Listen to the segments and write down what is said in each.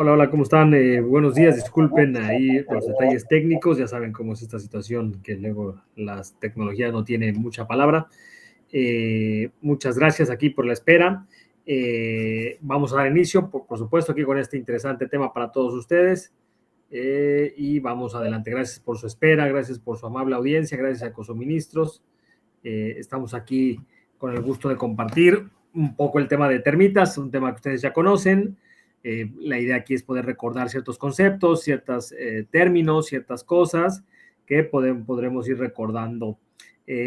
Hola, hola, ¿cómo están? Buenos días, disculpen ahí los detalles técnicos, ya saben cómo es esta situación, que luego las tecnologías no tienen mucha palabra. Muchas gracias aquí por la espera. Vamos a dar inicio, por supuesto, aquí con este interesante tema para todos ustedes. Y vamos adelante. Gracias por su espera, gracias por su amable audiencia, gracias a Ecosuministros. Estamos aquí con el gusto de compartir un poco el tema de termitas, un tema que ustedes ya conocen. La idea aquí es poder recordar ciertos conceptos, ciertos términos, ciertas cosas que podremos ir recordando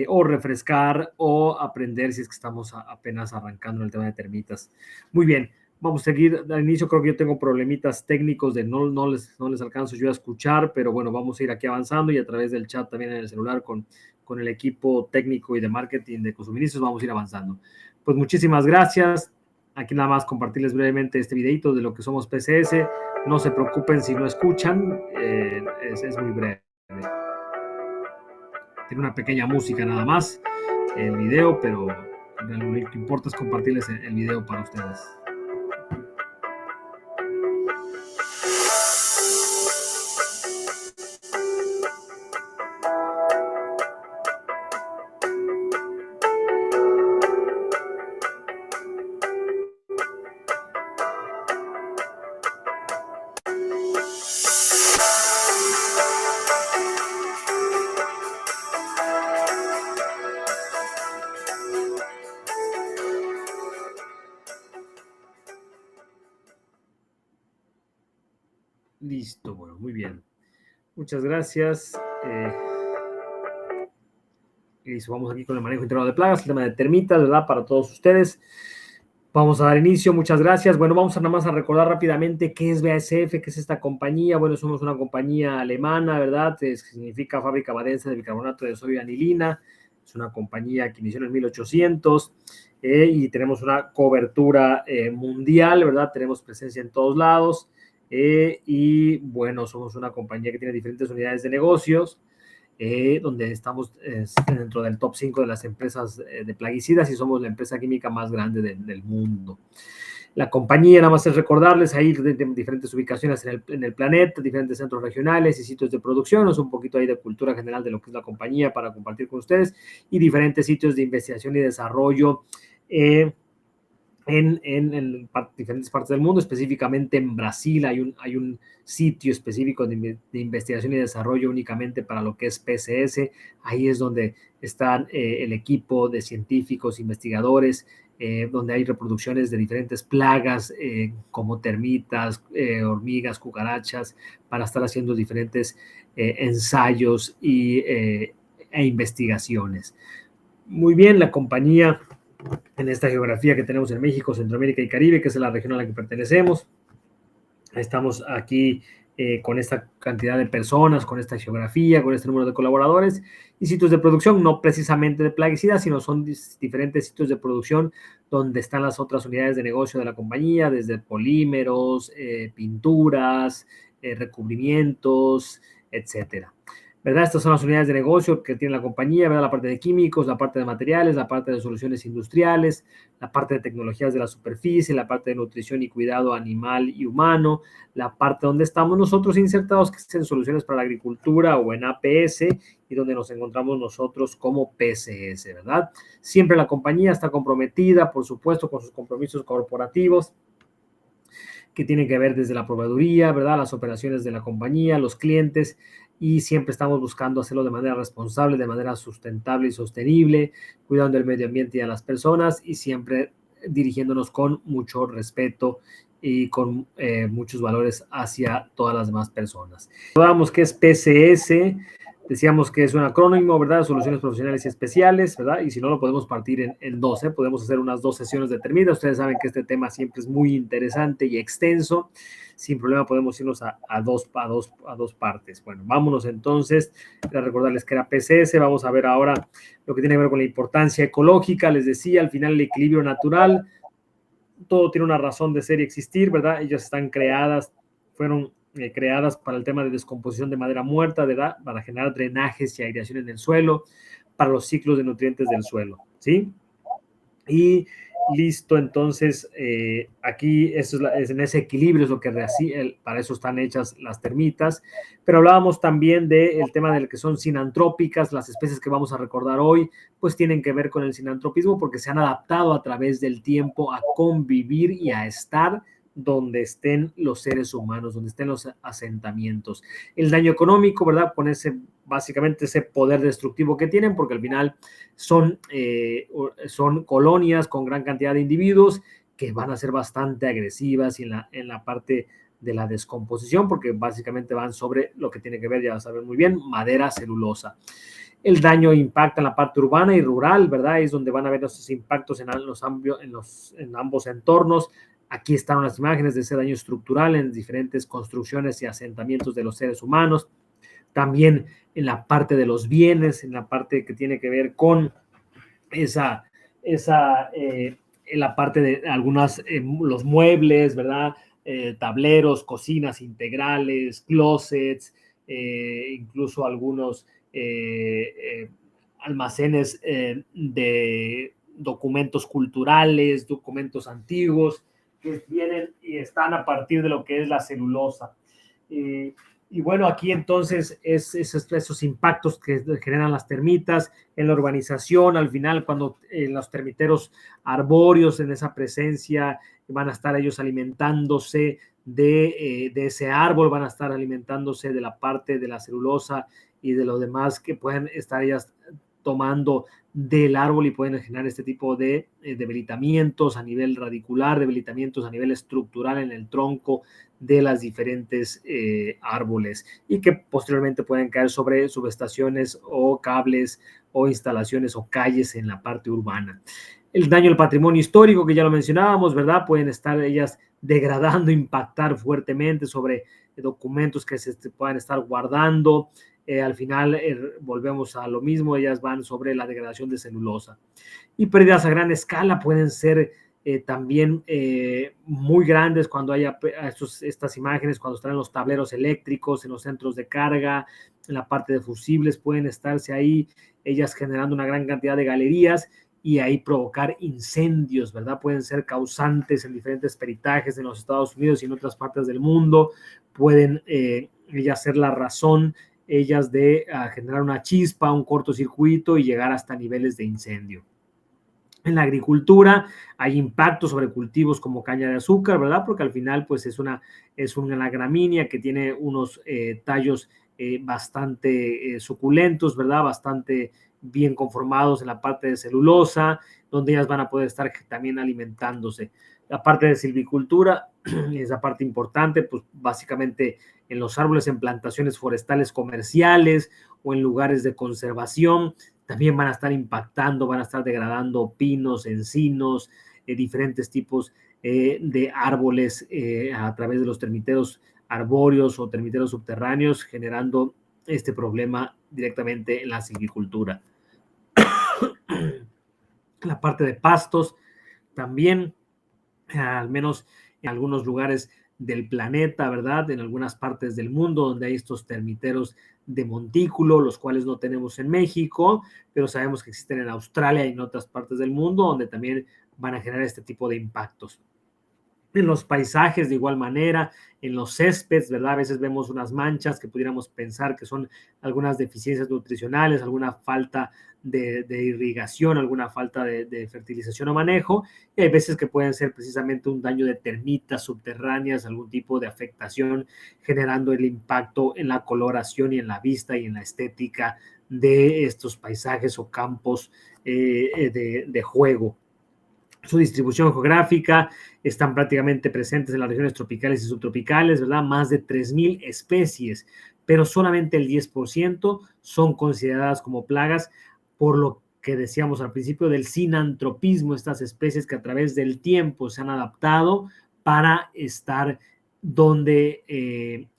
o refrescar o aprender si es que estamos apenas arrancando en el tema de termitas. Muy bien, vamos a seguir al inicio. Creo que yo tengo problemitas técnicos de no les alcanzo yo a escuchar, pero bueno, vamos a ir aquí avanzando y a través del chat también en el celular con el equipo técnico y de marketing de Ecosuministros vamos a ir avanzando. Pues muchísimas gracias. Aquí nada más compartirles brevemente este videito de lo que somos PCS. No se preocupen si no escuchan, es muy breve. Tiene una pequeña música nada más el video, pero lo que importa es compartirles el video para ustedes. Listo, bueno, muy bien. Muchas gracias. Listo, vamos aquí con el manejo integrado de plagas, el tema de termitas, ¿verdad? Para todos ustedes. Vamos a dar inicio, muchas gracias. Bueno, vamos a nada más a recordar rápidamente qué es BASF, qué es esta compañía. Bueno, somos una compañía alemana, ¿verdad? Significa Fábrica Badense de Bicarbonato de Sodio y Anilina. Es una compañía que inició en 1800 y tenemos una cobertura mundial, ¿verdad? Tenemos presencia en todos lados y bueno, somos una compañía que tiene diferentes unidades de negocios. Donde estamos dentro del top 5 de las empresas de plaguicidas y somos la empresa química más grande del mundo. La compañía, nada más es recordarles, ahí de diferentes ubicaciones en el planeta, diferentes centros regionales y sitios de producción, es un poquito ahí de cultura general de lo que es la compañía para compartir con ustedes, y diferentes sitios de investigación y desarrollo en diferentes partes del mundo, específicamente en Brasil hay un sitio específico de investigación y desarrollo únicamente para lo que es PCS. Ahí es donde están el equipo de científicos, investigadores, donde hay reproducciones de diferentes plagas como termitas, hormigas, cucarachas, para estar haciendo diferentes ensayos e investigaciones. Muy bien, la compañía en esta geografía que tenemos en México, Centroamérica y Caribe, que es la región a la que pertenecemos. Estamos aquí con esta cantidad de personas, con esta geografía, con este número de colaboradores y sitios de producción, no precisamente de plaguicidas, sino son diferentes sitios de producción donde están las otras unidades de negocio de la compañía, desde polímeros, pinturas, recubrimientos, etcétera. ¿Verdad? Estas son las unidades de negocio que tiene la compañía, ¿verdad? La parte de químicos, la parte de materiales, la parte de soluciones industriales, la parte de tecnologías de la superficie, la parte de nutrición y cuidado animal y humano, la parte donde estamos nosotros insertados, que es en soluciones para la agricultura o en APS, y donde nos encontramos nosotros como PCS, ¿verdad? Siempre la compañía está comprometida, por supuesto, con sus compromisos corporativos, que tienen que ver desde la proveeduría, ¿verdad? Las operaciones de la compañía, los clientes, y siempre estamos buscando hacerlo de manera responsable, de manera sustentable y sostenible, cuidando del medio ambiente y a las personas y siempre dirigiéndonos con mucho respeto y con muchos valores hacia todas las demás personas. Recordamos que es PCS, decíamos que es un acrónimo, ¿verdad? Soluciones profesionales y especiales, ¿verdad? Y si no, lo podemos partir en dos, ¿eh? Podemos hacer unas 2 sesiones de termina. Ustedes saben que este tema siempre es muy interesante y extenso. Sin problema podemos irnos a dos partes. Bueno, vámonos entonces a recordarles que era PCS. Vamos a ver ahora lo que tiene que ver con la importancia ecológica. Les decía, al final el equilibrio natural, todo tiene una razón de ser y existir, ¿verdad? Ellas están creadas, fueron creadas para el tema de descomposición de madera muerta, ¿verdad? Para generar drenajes y aireación en el suelo, para los ciclos de nutrientes del suelo, ¿sí? Y Listo, entonces aquí eso es en ese equilibrio es lo que para eso están hechas las termitas, pero hablábamos también del tema del que son sinantrópicas, las especies que vamos a recordar hoy, pues tienen que ver con el sinantropismo porque se han adaptado a través del tiempo a convivir y a estar donde estén los seres humanos, donde estén los asentamientos. El daño económico, ¿verdad? Con básicamente ese poder destructivo que tienen, porque al final son colonias con gran cantidad de individuos que van a ser bastante agresivas y en la parte de la descomposición, porque básicamente van sobre lo que tiene que ver, ya saben muy bien, madera, celulosa. El daño impacta en la parte urbana y rural, ¿verdad? Es donde van a ver esos impactos en ambos entornos. Aquí están las imágenes de ese daño estructural en diferentes construcciones y asentamientos de los seres humanos. También en la parte de los bienes, en la parte que tiene que ver con en la parte de los muebles, ¿verdad? Tableros, cocinas integrales, closets, incluso algunos almacenes de documentos culturales, documentos antiguos, que vienen y están a partir de lo que es la celulosa. Y bueno, aquí entonces esos impactos que generan las termitas en la urbanización, al final cuando los termiteros arbóreos en esa presencia van a estar ellos alimentándose de ese árbol, van a estar alimentándose de la parte de la celulosa y de lo demás que pueden estar ellas tomando del árbol y pueden generar este tipo de debilitamientos a nivel radicular, debilitamientos a nivel estructural en el tronco de las diferentes árboles y que posteriormente pueden caer sobre subestaciones o cables o instalaciones o calles en la parte urbana. El daño al patrimonio histórico, que ya lo mencionábamos, ¿verdad? Pueden estar ellas degradando, impactar fuertemente sobre documentos que se puedan estar guardando. Al final volvemos a lo mismo, ellas van sobre la degradación de celulosa. Y pérdidas a gran escala pueden ser también muy grandes cuando haya estas imágenes, cuando están en los tableros eléctricos, en los centros de carga, en la parte de fusibles, pueden estarse ahí ellas generando una gran cantidad de galerías y ahí provocar incendios, ¿verdad? Pueden ser causantes en diferentes peritajes en los Estados Unidos y en otras partes del mundo, pueden ellas ser la razón ellas de generar una chispa, un cortocircuito y llegar hasta niveles de incendio. En la agricultura hay impactos sobre cultivos como caña de azúcar, ¿verdad? Porque al final pues es una gramínea que tiene unos tallos bastante suculentos, ¿verdad? Bastante bien conformados en la parte de celulosa, donde ellas van a poder estar también alimentándose. La parte de silvicultura es la parte importante, pues básicamente en los árboles, en plantaciones forestales comerciales o en lugares de conservación, también van a estar impactando, van a estar degradando pinos, encinos, diferentes tipos de árboles a través de los termiteros arbóreos o termiteros subterráneos, generando este problema directamente en la silvicultura. La parte de pastos también, al menos en algunos lugares del planeta, ¿verdad? En algunas partes del mundo donde hay estos termiteros de montículo, los cuales no tenemos en México, pero sabemos que existen en Australia y en otras partes del mundo donde también van a generar este tipo de impactos. En los paisajes de igual manera, en los céspedes, ¿verdad? A veces vemos unas manchas que pudiéramos pensar que son algunas deficiencias nutricionales, alguna falta de irrigación, alguna falta de fertilización o manejo, y hay veces que pueden ser precisamente un daño de termitas subterráneas, algún tipo de afectación, generando el impacto en la coloración y en la vista y en la estética de estos paisajes o campos de juego. Su distribución geográfica, están prácticamente presentes en las regiones tropicales y subtropicales, ¿verdad? Más de 3,000 especies, pero solamente el 10% son consideradas como plagas, por lo que decíamos al principio del sinantropismo, estas especies que a través del tiempo se han adaptado para estar donde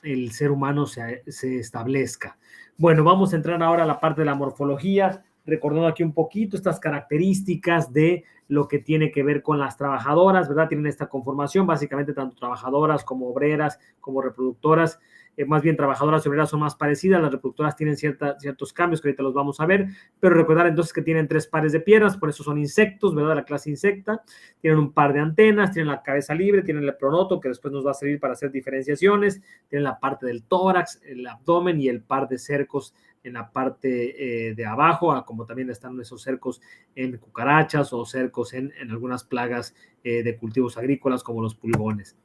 el ser humano se establezca. Bueno, vamos a entrar ahora a la parte de la morfología. recordando aquí un poquito estas características de lo que tiene que ver con las trabajadoras, ¿verdad? Tienen esta conformación, básicamente tanto trabajadoras como obreras, como reproductoras, más bien trabajadoras y obreras son más parecidas, las reproductoras tienen ciertos cambios que ahorita los vamos a ver, pero recordar entonces que tienen 3 pares de piernas, por eso son insectos, ¿verdad? La clase insecta, tienen un par de antenas, tienen la cabeza libre, tienen el pronoto, que después nos va a servir para hacer diferenciaciones, tienen la parte del tórax, el abdomen y el par de cercos en la parte de abajo, como también están esos cercos en cucarachas o cercos en algunas plagas de cultivos agrícolas como los pulgones.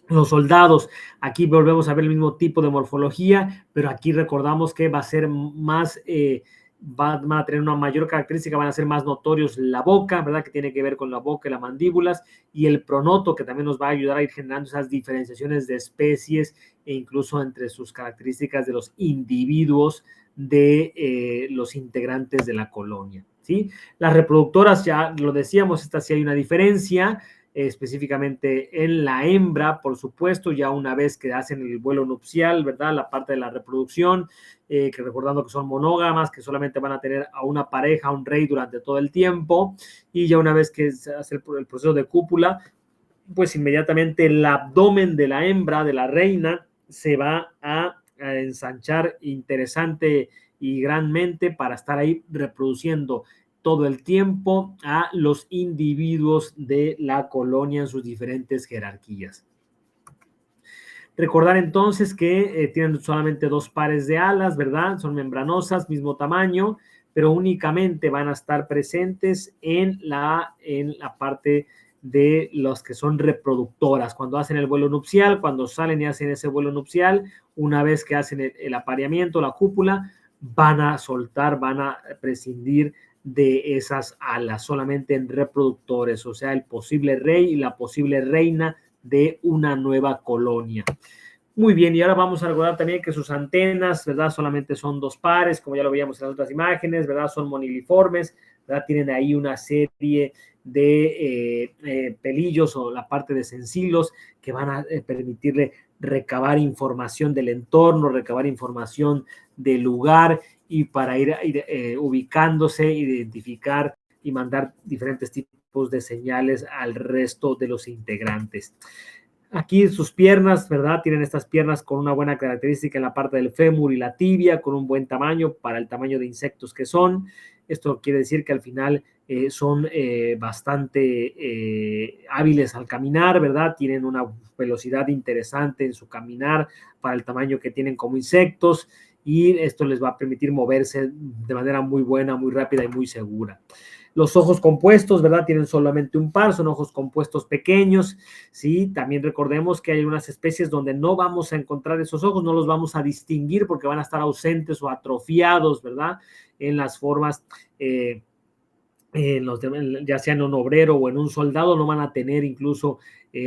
Los soldados, aquí volvemos a ver el mismo tipo de morfología, pero aquí recordamos que va a ser más, van a tener una mayor característica, van a ser más notorios la boca, ¿verdad? Que tiene que ver con la boca y las mandíbulas, y el pronoto, que también nos va a ayudar a ir generando esas diferenciaciones de especies e incluso entre sus características de los individuos de los integrantes de la colonia, ¿sí? Las reproductoras, ya lo decíamos, esta sí hay una diferencia, específicamente en la hembra, por supuesto, ya una vez que hacen el vuelo nupcial, ¿verdad? La parte de la reproducción, que recordando que son monógamas, que solamente van a tener a una pareja, a un rey durante todo el tiempo, y ya una vez que se hace el proceso de cópula, pues inmediatamente el abdomen de la hembra, de la reina, se va a ensanchar interesante y grandemente para estar ahí reproduciendo todo el tiempo a los individuos de la colonia en sus diferentes jerarquías. Recordar entonces que tienen solamente 2 pares de alas, ¿verdad? Son membranosas, mismo tamaño, pero únicamente van a estar presentes en la parte de los que son reproductoras. Cuando hacen el vuelo nupcial, cuando salen y hacen ese vuelo nupcial, una vez que hacen el apareamiento, la cúpula, van a soltar, van a prescindir de esas alas, solamente en reproductores, o sea, el posible rey y la posible reina de una nueva colonia. Muy bien, y ahora vamos a recordar también que sus antenas, ¿verdad? Solamente son 2 pares, como ya lo veíamos en las otras imágenes, ¿verdad? Son moniliformes, ¿verdad? Tienen ahí una serie de pelillos o la parte de sensilos que van a permitirle recabar información del entorno, recabar información del lugar y para ir ubicándose, identificar y mandar diferentes tipos de señales al resto de los integrantes. Aquí sus piernas, ¿verdad? Tienen estas piernas con una buena característica en la parte del fémur y la tibia, con un buen tamaño para el tamaño de insectos que son. Esto quiere decir que al final son bastante hábiles al caminar, ¿verdad? Tienen una velocidad interesante en su caminar para el tamaño que tienen como insectos y esto les va a permitir moverse de manera muy buena, muy rápida y muy segura. Los ojos compuestos, ¿verdad? Tienen solamente un par, son ojos compuestos pequeños, ¿sí? También recordemos que hay unas especies donde no vamos a encontrar esos ojos, no los vamos a distinguir porque van a estar ausentes o atrofiados, ¿verdad? En las formas ya sea en un obrero o en un soldado, no van a tener incluso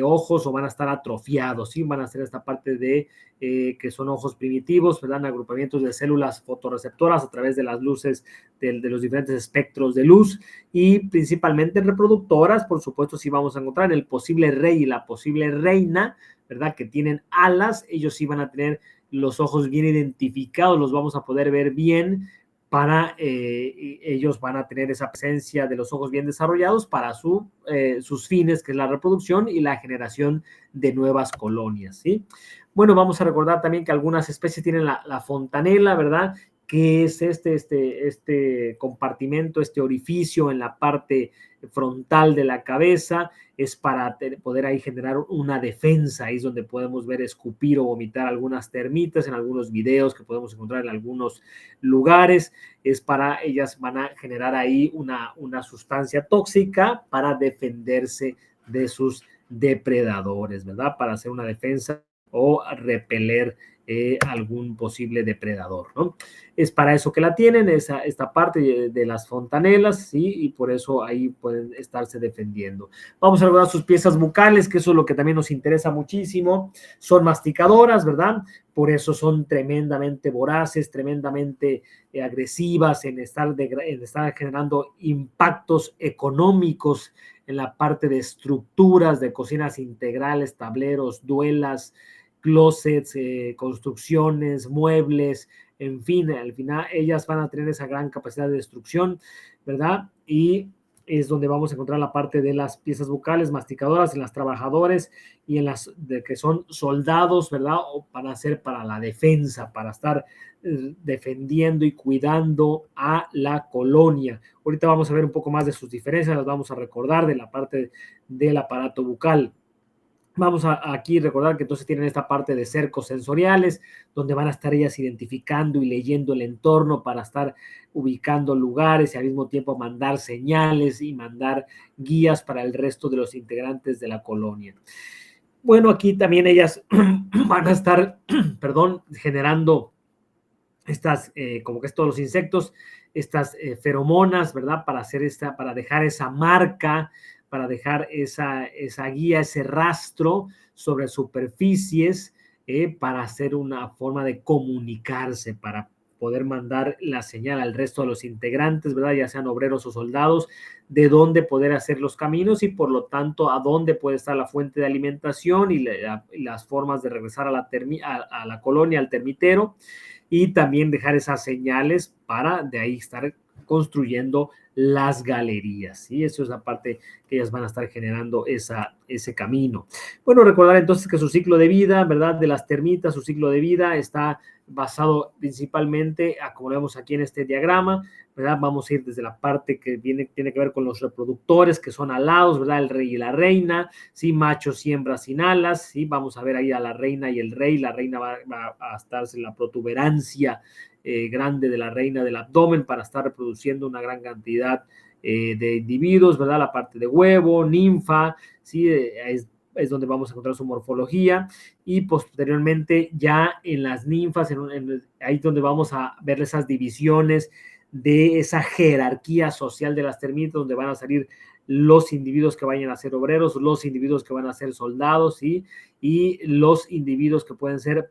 ojos o van a estar atrofiados, ¿sí? Van a ser esta parte de que son ojos primitivos, ¿verdad? Agrupamientos de células fotorreceptoras a través de las luces de los diferentes espectros de luz y principalmente reproductoras, por supuesto, sí vamos a encontrar el posible rey y la posible reina, ¿verdad? Que tienen alas, ellos sí van a tener los ojos bien identificados, los vamos a poder ver bien, para ellos van a tener esa presencia de los ojos bien desarrollados para sus fines, que es la reproducción y la generación de nuevas colonias, ¿sí? Bueno, vamos a recordar también que algunas especies tienen la fontanela, ¿verdad? Que es este compartimento, este orificio en la parte frontal de la cabeza, es para poder ahí generar una defensa, ahí es donde podemos ver escupir o vomitar algunas termitas en algunos videos que podemos encontrar en algunos lugares, es para ellas van a generar ahí una sustancia tóxica para defenderse de sus depredadores, ¿verdad? Para hacer una defensa o repeler algún posible depredador, ¿no? Es para eso que la tienen, esta parte de las fontanelas, ¿sí? Y por eso ahí pueden estarse defendiendo. Vamos a recordar sus piezas bucales, que eso es lo que también nos interesa muchísimo. Son masticadoras, ¿verdad? Por eso son tremendamente voraces, tremendamente agresivas en estar generando impactos económicos en la parte de estructuras, de cocinas integrales, tableros, duelas, closets, construcciones, muebles, en fin, al final ellas van a tener esa gran capacidad de destrucción, ¿verdad? Y es donde vamos a encontrar la parte de las piezas bucales masticadoras en las trabajadores y en las de que son soldados, ¿verdad? O para hacer para la defensa, para estar defendiendo y cuidando a la colonia. Ahorita vamos a ver un poco más de sus diferencias, las vamos a recordar de la parte del aparato bucal. Vamos a aquí recordar que entonces tienen esta parte de cercos sensoriales, donde van a estar ellas identificando y leyendo el entorno para estar ubicando lugares y al mismo tiempo mandar señales y mandar guías para el resto de los integrantes de la colonia. Bueno, aquí también ellas van a estar, perdón, generando estas, como que es todos los insectos, estas feromonas, ¿verdad? Para hacer para dejar esa marca, para dejar esa guía, ese rastro sobre superficies, para hacer una forma de comunicarse, para poder mandar la señal al resto de los integrantes, ¿verdad? Ya sean obreros o soldados, de dónde poder hacer los caminos y por lo tanto a dónde puede estar la fuente de alimentación y las formas de regresar a la colonia, al termitero, y también dejar esas señales para de ahí estar construyendo las galerías, ¿sí? Eso es la parte que ellas van a estar generando ese camino. Bueno, recordar entonces que su ciclo de vida, ¿verdad? De las termitas, su ciclo de vida está basado principalmente, como lo vemos aquí en este diagrama, ¿verdad? Vamos a ir desde la parte que tiene que ver con los reproductores, que son alados, ¿verdad? El rey y la reina, ¿sí? Machos y hembras sin alas, ¿sí? Vamos a ver ahí a la reina y el rey. La reina va a estar en la protuberancia grande de la reina del abdomen para estar reproduciendo una gran cantidad de individuos, ¿verdad? La parte de huevo, ninfa, ¿sí? Es donde vamos a encontrar su morfología y posteriormente ya en las ninfas, ahí es donde vamos a ver esas divisiones de esa jerarquía social de las termitas, donde van a salir los individuos que vayan a ser obreros, los individuos que van a ser soldados, ¿sí? Y los individuos que pueden ser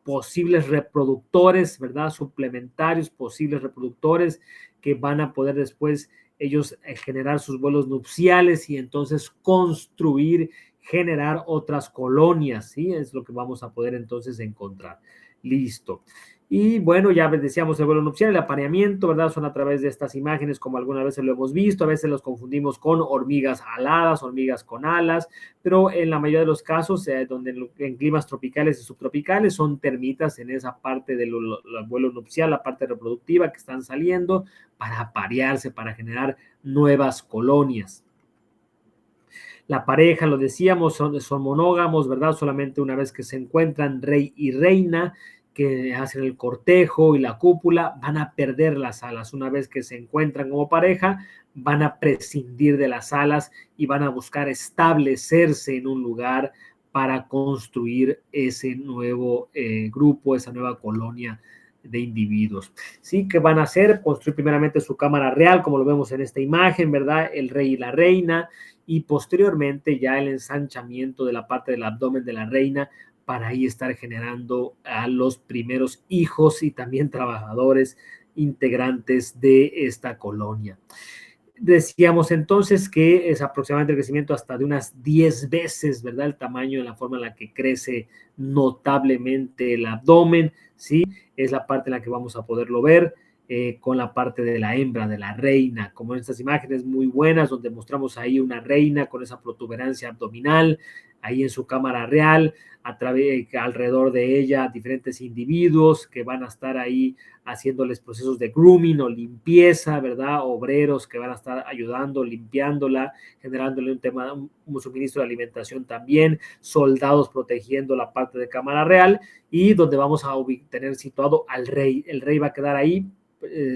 posibles reproductores, ¿verdad? Suplementarios, posibles reproductores que van a poder después ellos generar sus vuelos nupciales y entonces construir, generar otras colonias, ¿sí? Es lo que vamos a poder entonces encontrar. Listo. Y bueno, ya decíamos el vuelo nupcial, el apareamiento, ¿verdad? Son a través de estas imágenes, como alguna vez lo hemos visto, a veces los confundimos con hormigas aladas, hormigas con alas, pero en la mayoría de los casos, donde en climas tropicales y subtropicales, son termitas en esa parte del vuelo nupcial, la parte reproductiva que están saliendo para aparearse, para generar nuevas colonias. La pareja, lo decíamos, son monógamos, ¿verdad? Solamente una vez que se encuentran rey y reina, que hacen el cortejo y la cúpula, van a perder las alas. Una vez que se encuentran como pareja, van a prescindir de las alas y van a buscar establecerse en un lugar para construir ese nuevo grupo, esa nueva colonia de individuos. Sí, que van a hacer, construir primeramente su cámara real, como lo vemos en esta imagen, ¿verdad? El rey y la reina, y posteriormente ya el ensanchamiento de la parte del abdomen de la reina para ahí estar generando a los primeros hijos y también trabajadores integrantes de esta colonia. Decíamos entonces que es aproximadamente el crecimiento hasta de unas 10 veces, ¿verdad? El tamaño, en la forma en la que crece notablemente el abdomen, ¿sí? Es la parte en la que vamos a poderlo ver. Con la parte de la hembra, de la reina, como en estas imágenes muy buenas, donde mostramos ahí una reina con esa protuberancia abdominal, ahí en su cámara real, alrededor de ella diferentes individuos que van a estar ahí haciéndoles procesos de grooming o limpieza, ¿verdad? Obreros que van a estar ayudando, limpiándola, generándole un suministro de alimentación también, soldados protegiendo la parte de cámara real y donde vamos a tener situado al rey. El rey va a quedar ahí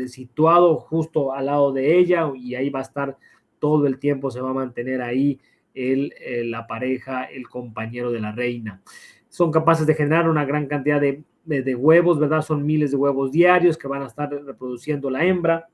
situado justo al lado de ella y ahí va a estar todo el tiempo, se va a mantener ahí la pareja, el compañero de la reina. Son capaces de generar una gran cantidad de huevos, ¿verdad? Son miles de huevos diarios que van a estar reproduciendo la hembra.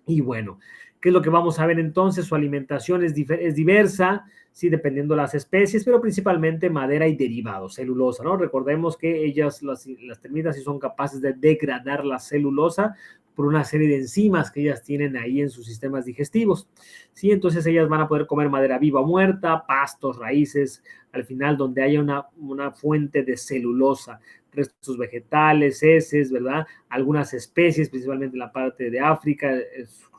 Y bueno, ¿qué es lo que vamos a ver entonces? Su alimentación es diversa, sí, dependiendo de las especies, pero principalmente madera y derivados, celulosa, ¿no? Recordemos que ellas, las termitas, sí son capaces de degradar la celulosa por una serie de enzimas que ellas tienen ahí en sus sistemas digestivos, ¿sí? Entonces ellas van a poder comer madera viva o muerta, pastos, raíces, al final donde haya una fuente de celulosa. restos vegetales, heces, ¿verdad? Algunas especies, principalmente en la parte de África,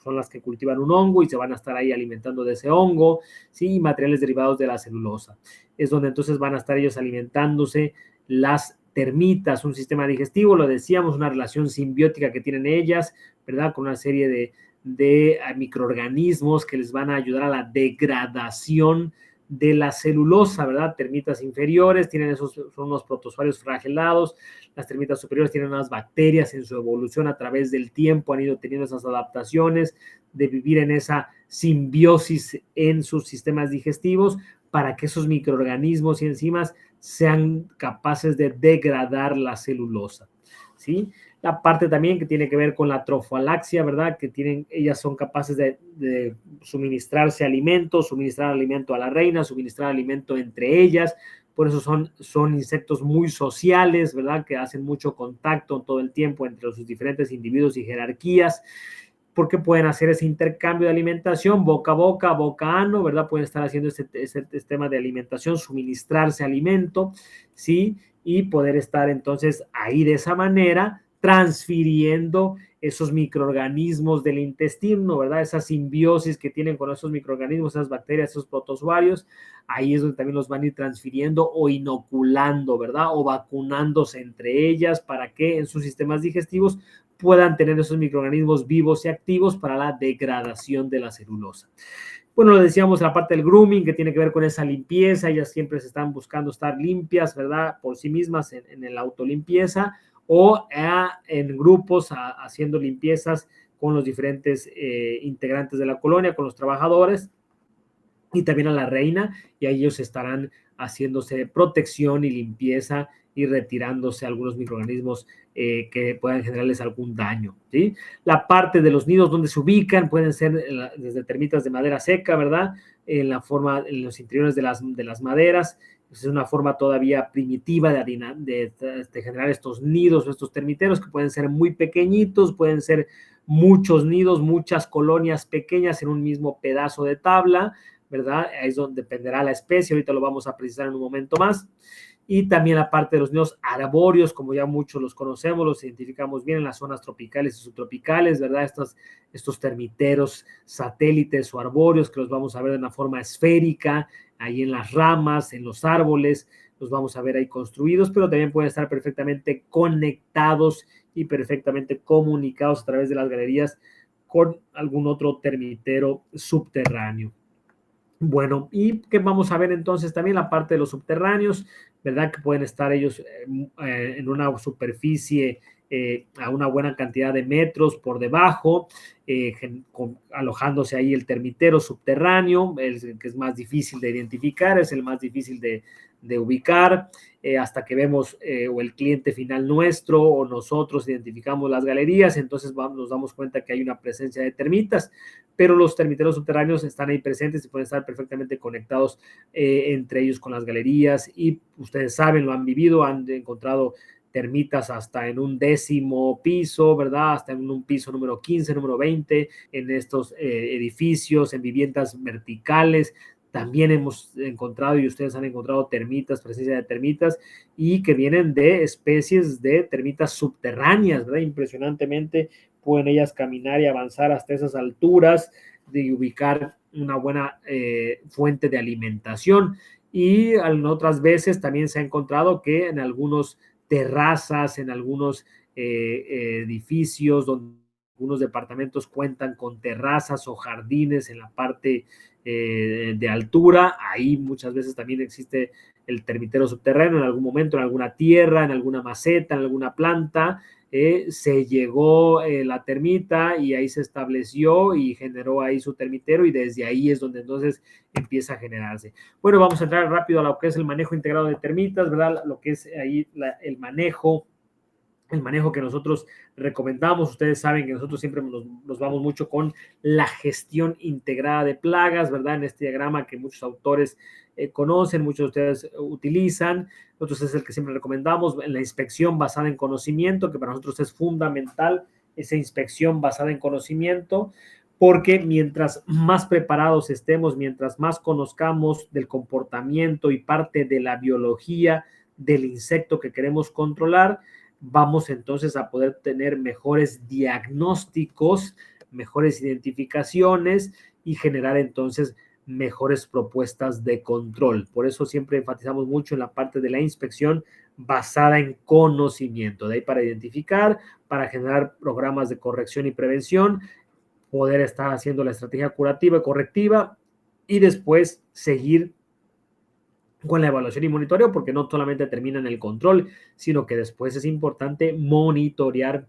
son las que cultivan un hongo y se van a estar ahí alimentando de ese hongo, ¿sí? Y materiales derivados de la celulosa. Es donde entonces van a estar ellos alimentándose las termitas, un sistema digestivo, lo decíamos, una relación simbiótica que tienen ellas, ¿verdad? Con una serie de microorganismos que les van a ayudar a la degradación de la celulosa, ¿verdad? Termitas inferiores tienen son unos protozoarios flagelados, las termitas superiores tienen unas bacterias en su evolución a través del tiempo, han ido teniendo esas adaptaciones de vivir en esa simbiosis en sus sistemas digestivos para que esos microorganismos y enzimas sean capaces de degradar la celulosa, ¿sí? La parte también que tiene que ver con la trofalaxia, ¿verdad? Que ellas son capaces de suministrarse alimentos, suministrar alimento a la reina, suministrar alimento entre ellas. Por eso son insectos muy sociales, ¿verdad? Que hacen mucho contacto todo el tiempo entre sus diferentes individuos y jerarquías, porque pueden hacer ese intercambio de alimentación boca a boca, boca a ano, ¿verdad? Pueden estar haciendo ese tema de alimentación, suministrarse alimento, ¿sí? Y poder estar entonces ahí de esa manera transfiriendo esos microorganismos del intestino, ¿verdad? Esa simbiosis que tienen con esos microorganismos, esas bacterias, esos protozoarios, ahí es donde también los van a ir transfiriendo o inoculando, ¿verdad? O vacunándose entre ellas para que en sus sistemas digestivos puedan tener esos microorganismos vivos y activos para la degradación de la celulosa. Bueno, lo decíamos, la parte del grooming, que tiene que ver con esa limpieza, ellas siempre se están buscando estar limpias, ¿verdad? Por sí mismas en el autolimpieza o en grupos haciendo limpiezas con los diferentes integrantes de la colonia, con los trabajadores y también a la reina, y ahí ellos estarán haciéndose protección y limpieza y retirándose algunos microorganismos que puedan generarles algún daño, ¿sí? La parte de los nidos donde se ubican pueden ser desde termitas de madera seca, ¿verdad? En los interiores de las maderas. Es una forma todavía primitiva de generar estos nidos o estos termiteros que pueden ser muy pequeñitos, pueden ser muchos nidos, muchas colonias pequeñas en un mismo pedazo de tabla, ¿verdad? Ahí es donde dependerá la especie, ahorita lo vamos a precisar en un momento más. Y también la parte de los nidos arbóreos, como ya muchos los conocemos, los identificamos bien en las zonas tropicales y subtropicales, ¿verdad? Estos termiteros satélites o arbóreos que los vamos a ver de una forma esférica, ahí en las ramas, en los árboles, los vamos a ver ahí construidos, pero también pueden estar perfectamente conectados y perfectamente comunicados a través de las galerías con algún otro termitero subterráneo. Bueno, y que vamos a ver entonces también la parte de los subterráneos, ¿verdad? Que pueden estar ellos en una superficie a una buena cantidad de metros por debajo, alojándose ahí el termitero subterráneo, el que es más difícil de identificar, es el más difícil de ubicar, hasta que vemos o el cliente final nuestro o nosotros identificamos las galerías, entonces nos damos cuenta que hay una presencia de termitas, pero los termiteros subterráneos están ahí presentes y pueden estar perfectamente conectados entre ellos con las galerías, y ustedes saben, lo han vivido, han encontrado termitas hasta en un 10º piso, ¿verdad? Hasta en un piso número 15, número 20, en estos edificios, en viviendas verticales. También hemos encontrado y ustedes han encontrado termitas, presencia de termitas, y que vienen de especies de termitas subterráneas, ¿verdad? Impresionantemente pueden ellas caminar y avanzar hasta esas alturas de ubicar una buena fuente de alimentación. Y otras veces también se ha encontrado que en algunos terrazas, en algunos edificios, donde algunos departamentos cuentan con terrazas o jardines en la parte de altura, ahí muchas veces también existe el termitero subterráneo en algún momento, en alguna tierra, en alguna maceta, en alguna planta, se llegó la termita y ahí se estableció y generó ahí su termitero, y desde ahí es donde entonces empieza a generarse. Bueno, vamos a entrar rápido a lo que es el manejo integrado de termitas, ¿verdad? Lo que es ahí el manejo que nosotros recomendamos. Ustedes saben que nosotros siempre nos vamos mucho con la gestión integrada de plagas, ¿verdad? En este diagrama que muchos autores conocen, muchos de ustedes utilizan. Nosotros es el que siempre recomendamos, en la inspección basada en conocimiento, que para nosotros es fundamental esa inspección basada en conocimiento, porque mientras más preparados estemos, mientras más conozcamos del comportamiento y parte de la biología del insecto que queremos controlar, vamos entonces a poder tener mejores diagnósticos, mejores identificaciones y generar entonces mejores propuestas de control. Por eso siempre enfatizamos mucho en la parte de la inspección basada en conocimiento, de ahí para identificar, para generar programas de corrección y prevención, poder estar haciendo la estrategia curativa y correctiva y después seguir con la evaluación y monitoreo, porque no solamente termina en el control, sino que después es importante monitorear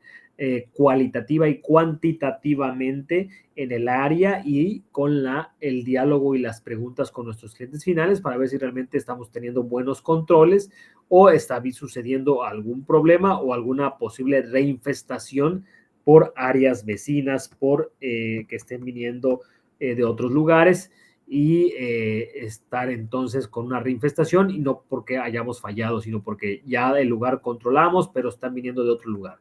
cualitativa y cuantitativamente en el área y con el diálogo y las preguntas con nuestros clientes finales para ver si realmente estamos teniendo buenos controles o está sucediendo algún problema o alguna posible reinfestación por áreas vecinas, por que estén viniendo de otros lugares y estar entonces con una reinfestación y no porque hayamos fallado, sino porque ya el lugar controlamos, pero están viniendo de otro lugar.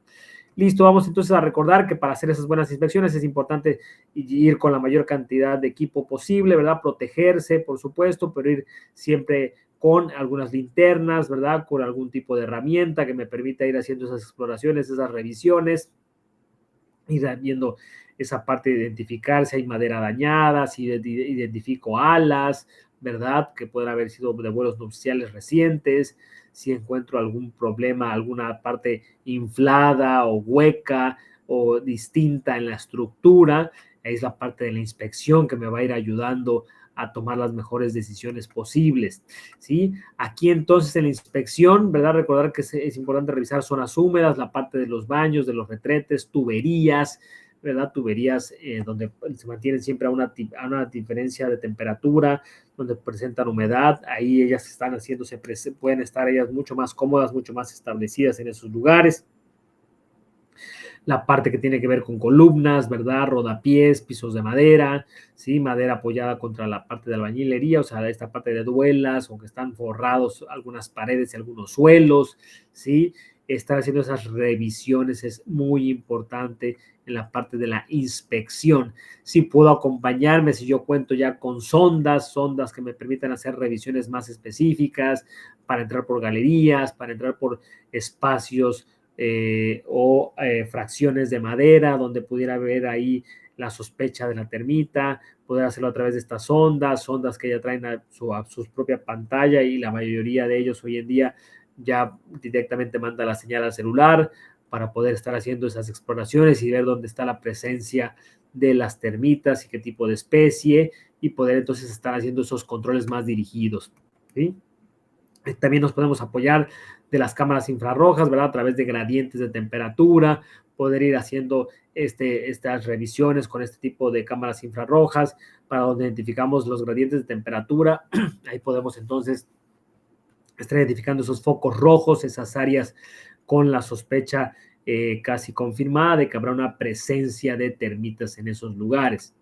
Listo, vamos entonces a recordar que para hacer esas buenas inspecciones es importante ir con la mayor cantidad de equipo posible, ¿verdad? Protegerse, por supuesto, pero ir siempre con algunas linternas, ¿verdad? Con algún tipo de herramienta que me permita ir haciendo esas exploraciones, esas revisiones, ir viendo esa parte de identificar si hay madera dañada, si identifico alas, ¿verdad? Que pueden haber sido de vuelos nupciales recientes, si encuentro algún problema, alguna parte inflada o hueca o distinta en la estructura, es la parte de la inspección que me va a ir ayudando a tomar las mejores decisiones posibles, ¿sí? Aquí entonces en la inspección, ¿verdad? Recordar que es importante revisar zonas húmedas, la parte de los baños, de los retretes, tuberías, ¿verdad? Tuberías donde se mantienen siempre a una diferencia de temperatura, donde presentan humedad, ahí ellas están haciéndose, pueden estar ellas mucho más cómodas, mucho más establecidas en esos lugares. La parte que tiene que ver con columnas, ¿verdad? Rodapiés, pisos de madera, ¿sí? Madera apoyada contra la parte de albañilería, o sea, esta parte de duelas, o que están forrados algunas paredes y algunos suelos, ¿sí? Estar haciendo esas revisiones es muy importante en la parte de la inspección. Si puedo acompañarme, si yo cuento ya con sondas que me permitan hacer revisiones más específicas para entrar por galerías, para entrar por espacios o fracciones de madera donde pudiera haber ahí la sospecha de la termita, poder hacerlo a través de estas sondas que ya traen a su propia pantalla y la mayoría de ellos hoy en día ya directamente manda la señal al celular para poder estar haciendo esas exploraciones y ver dónde está la presencia de las termitas y qué tipo de especie y poder entonces estar haciendo esos controles más dirigidos, ¿sí? También nos podemos apoyar de las cámaras infrarrojas, ¿verdad? A través de gradientes de temperatura, poder ir haciendo estas revisiones con este tipo de cámaras infrarrojas para donde identificamos los gradientes de temperatura. Ahí podemos entonces estar identificando esos focos rojos, esas áreas con la sospecha casi confirmada de que habrá una presencia de termitas en esos lugares.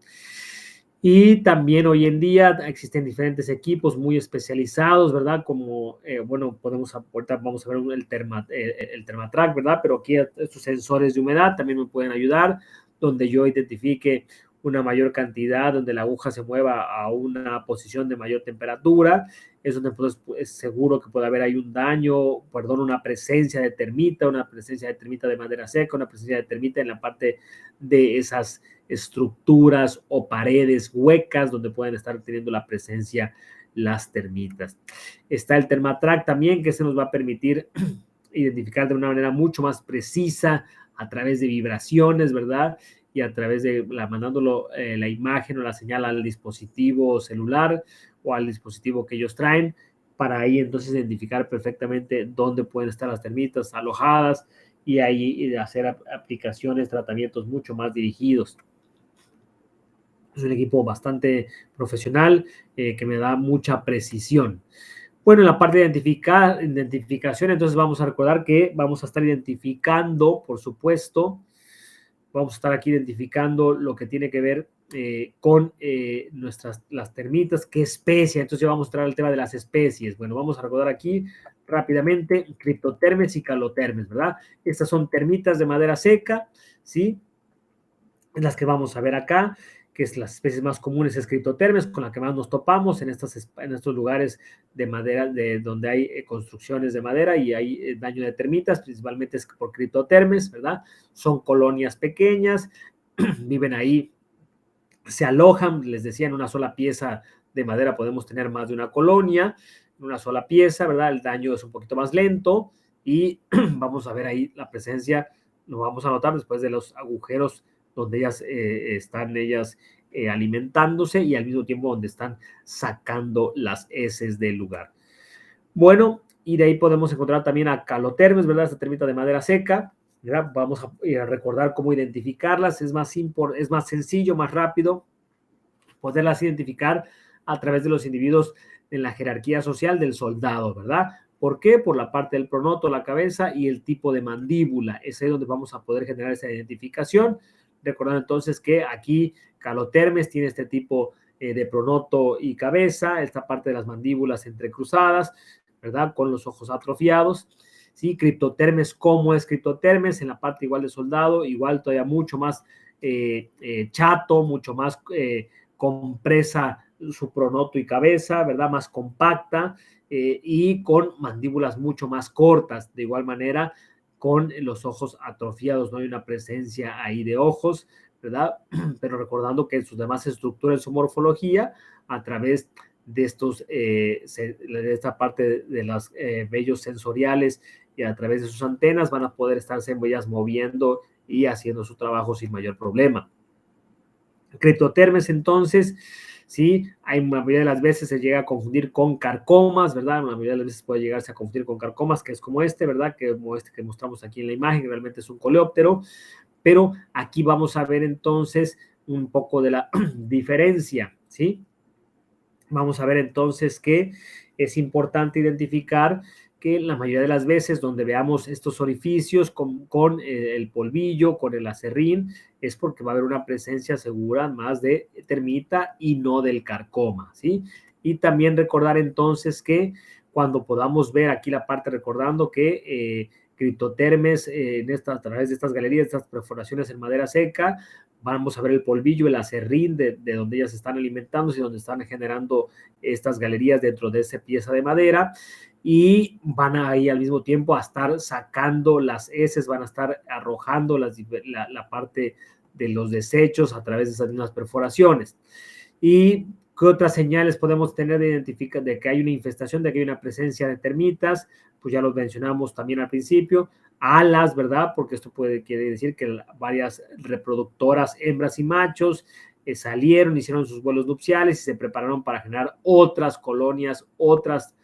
Y también hoy en día existen diferentes equipos muy especializados, ¿verdad? Como, bueno, ahorita vamos a ver el Thermatrack, ¿verdad? Pero aquí estos sensores de humedad también me pueden ayudar, donde yo identifique una mayor cantidad, donde la aguja se mueva a una posición de mayor temperatura, es donde pues, es seguro que puede haber ahí un daño, perdón, una presencia de termita de madera seca, una presencia de termita en la parte de esas estructuras o paredes huecas donde pueden estar teniendo la presencia las termitas. Está el Thermatrack también, que se nos va a permitir identificar de una manera mucho más precisa a través de vibraciones, ¿verdad? Y a través de mandándolo la imagen o la señal al dispositivo celular o al dispositivo que ellos traen, para ahí entonces identificar perfectamente dónde pueden estar las termitas alojadas y ahí hacer aplicaciones, tratamientos mucho más dirigidos. Es un equipo bastante profesional que me da mucha precisión. Bueno, en la parte de identificación, entonces vamos a recordar que vamos a estar identificando, por supuesto, vamos a estar aquí identificando lo que tiene que ver con las termitas, qué especie. Entonces ya vamos a traer el tema de las especies. Bueno, vamos a recordar aquí rápidamente criptotermes y calotermes, ¿verdad? Estas son termitas de madera seca, ¿sí? Las que vamos a ver acá, que es las especies más comunes es Cryptothermes, con la que más nos topamos en estos lugares de madera, donde hay construcciones de madera y hay daño de termitas, principalmente es por Cryptothermes, ¿verdad? Son colonias pequeñas, viven ahí, se alojan, les decía, en una sola pieza de madera podemos tener más de una colonia, en una sola pieza, ¿verdad? El daño es un poquito más lento y vamos a ver ahí la presencia, lo vamos a notar después de los agujeros donde ellas están alimentándose y al mismo tiempo donde están sacando las heces del lugar. Bueno, y de ahí podemos encontrar también a Calotermes, ¿verdad? Esta termita de madera seca, ¿verdad? Vamos a recordar cómo identificarlas, es más sencillo, más rápido poderlas identificar a través de los individuos en la jerarquía social del soldado, ¿verdad? ¿Por qué? Por la parte del pronoto, la cabeza y el tipo de mandíbula. Es ahí donde vamos a poder generar esa identificación. Recordando entonces que aquí Calotermes tiene este tipo de pronoto y cabeza, esta parte de las mandíbulas entrecruzadas, ¿verdad? Con los ojos atrofiados. ¿Sí? Cryptothermes, ¿cómo es Cryptothermes? En la parte igual de soldado, igual todavía mucho más chato, mucho más compresa su pronoto y cabeza, ¿verdad? Más compacta y con mandíbulas mucho más cortas. De igual manera, con los ojos atrofiados, no hay una presencia ahí de ojos, ¿verdad? Pero recordando que sus demás estructuras, su morfología, a través de de esta parte de los vellos sensoriales y a través de sus antenas van a poder estarse ellas moviendo y haciendo su trabajo sin mayor problema. Cryptothermes, entonces, sí, hay la mayoría de las veces se llega a confundir con carcomas, ¿verdad? La mayoría de las veces puede llegarse a confundir con carcomas, que es como ¿verdad? Como este que mostramos aquí en la imagen, realmente es un coleóptero, pero aquí vamos a ver entonces un poco de la diferencia, ¿sí? Vamos a ver entonces que es importante identificar que la mayoría de las veces donde veamos estos orificios con el polvillo, con el acerrín, es porque va a haber una presencia segura más de termita y no del carcoma, ¿sí? Y también recordar entonces que cuando podamos ver aquí la parte recordando que Cryptothermes a través de estas galerías, estas perforaciones en madera seca, vamos a ver el polvillo, el acerrín de donde ellas están alimentándose y donde están generando estas galerías dentro de esa pieza de madera y van ahí al mismo tiempo a estar sacando las heces, van a estar arrojando la parte de los desechos a través de esas mismas perforaciones. ¿Y qué otras señales podemos tener de que hay una infestación, de que hay una presencia de termitas? Pues ya los mencionamos también al principio. Alas, ¿verdad? Porque esto quiere decir que varias reproductoras, hembras y machos, salieron, hicieron sus vuelos nupciales y se prepararon para generar otras colonias, otras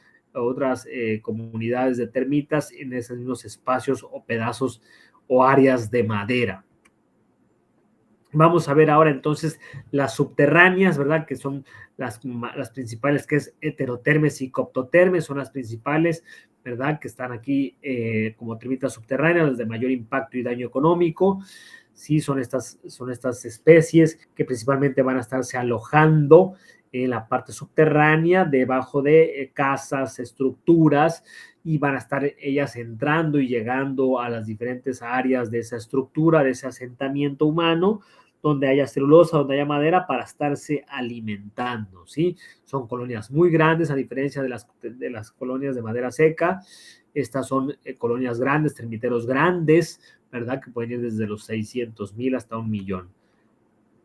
comunidades de termitas en esos mismos espacios o pedazos o áreas de madera. Vamos a ver ahora entonces las subterráneas, ¿verdad? Que son las principales, que es Heterothermes y Coptothermes, son las principales, ¿verdad? Que están aquí como termitas subterráneas, las de mayor impacto y daño económico. Sí, son estas especies que principalmente van a estarse alojando en la parte subterránea, debajo de casas, estructuras, y van a estar ellas entrando y llegando a las diferentes áreas de esa estructura, de ese asentamiento humano, donde haya celulosa, donde haya madera, para estarse alimentando, ¿sí? Son colonias muy grandes, a diferencia de las colonias de madera seca. Estas son colonias grandes, termiteros grandes, ¿verdad? Que pueden ir desde los 600,000 hasta 1,000,000.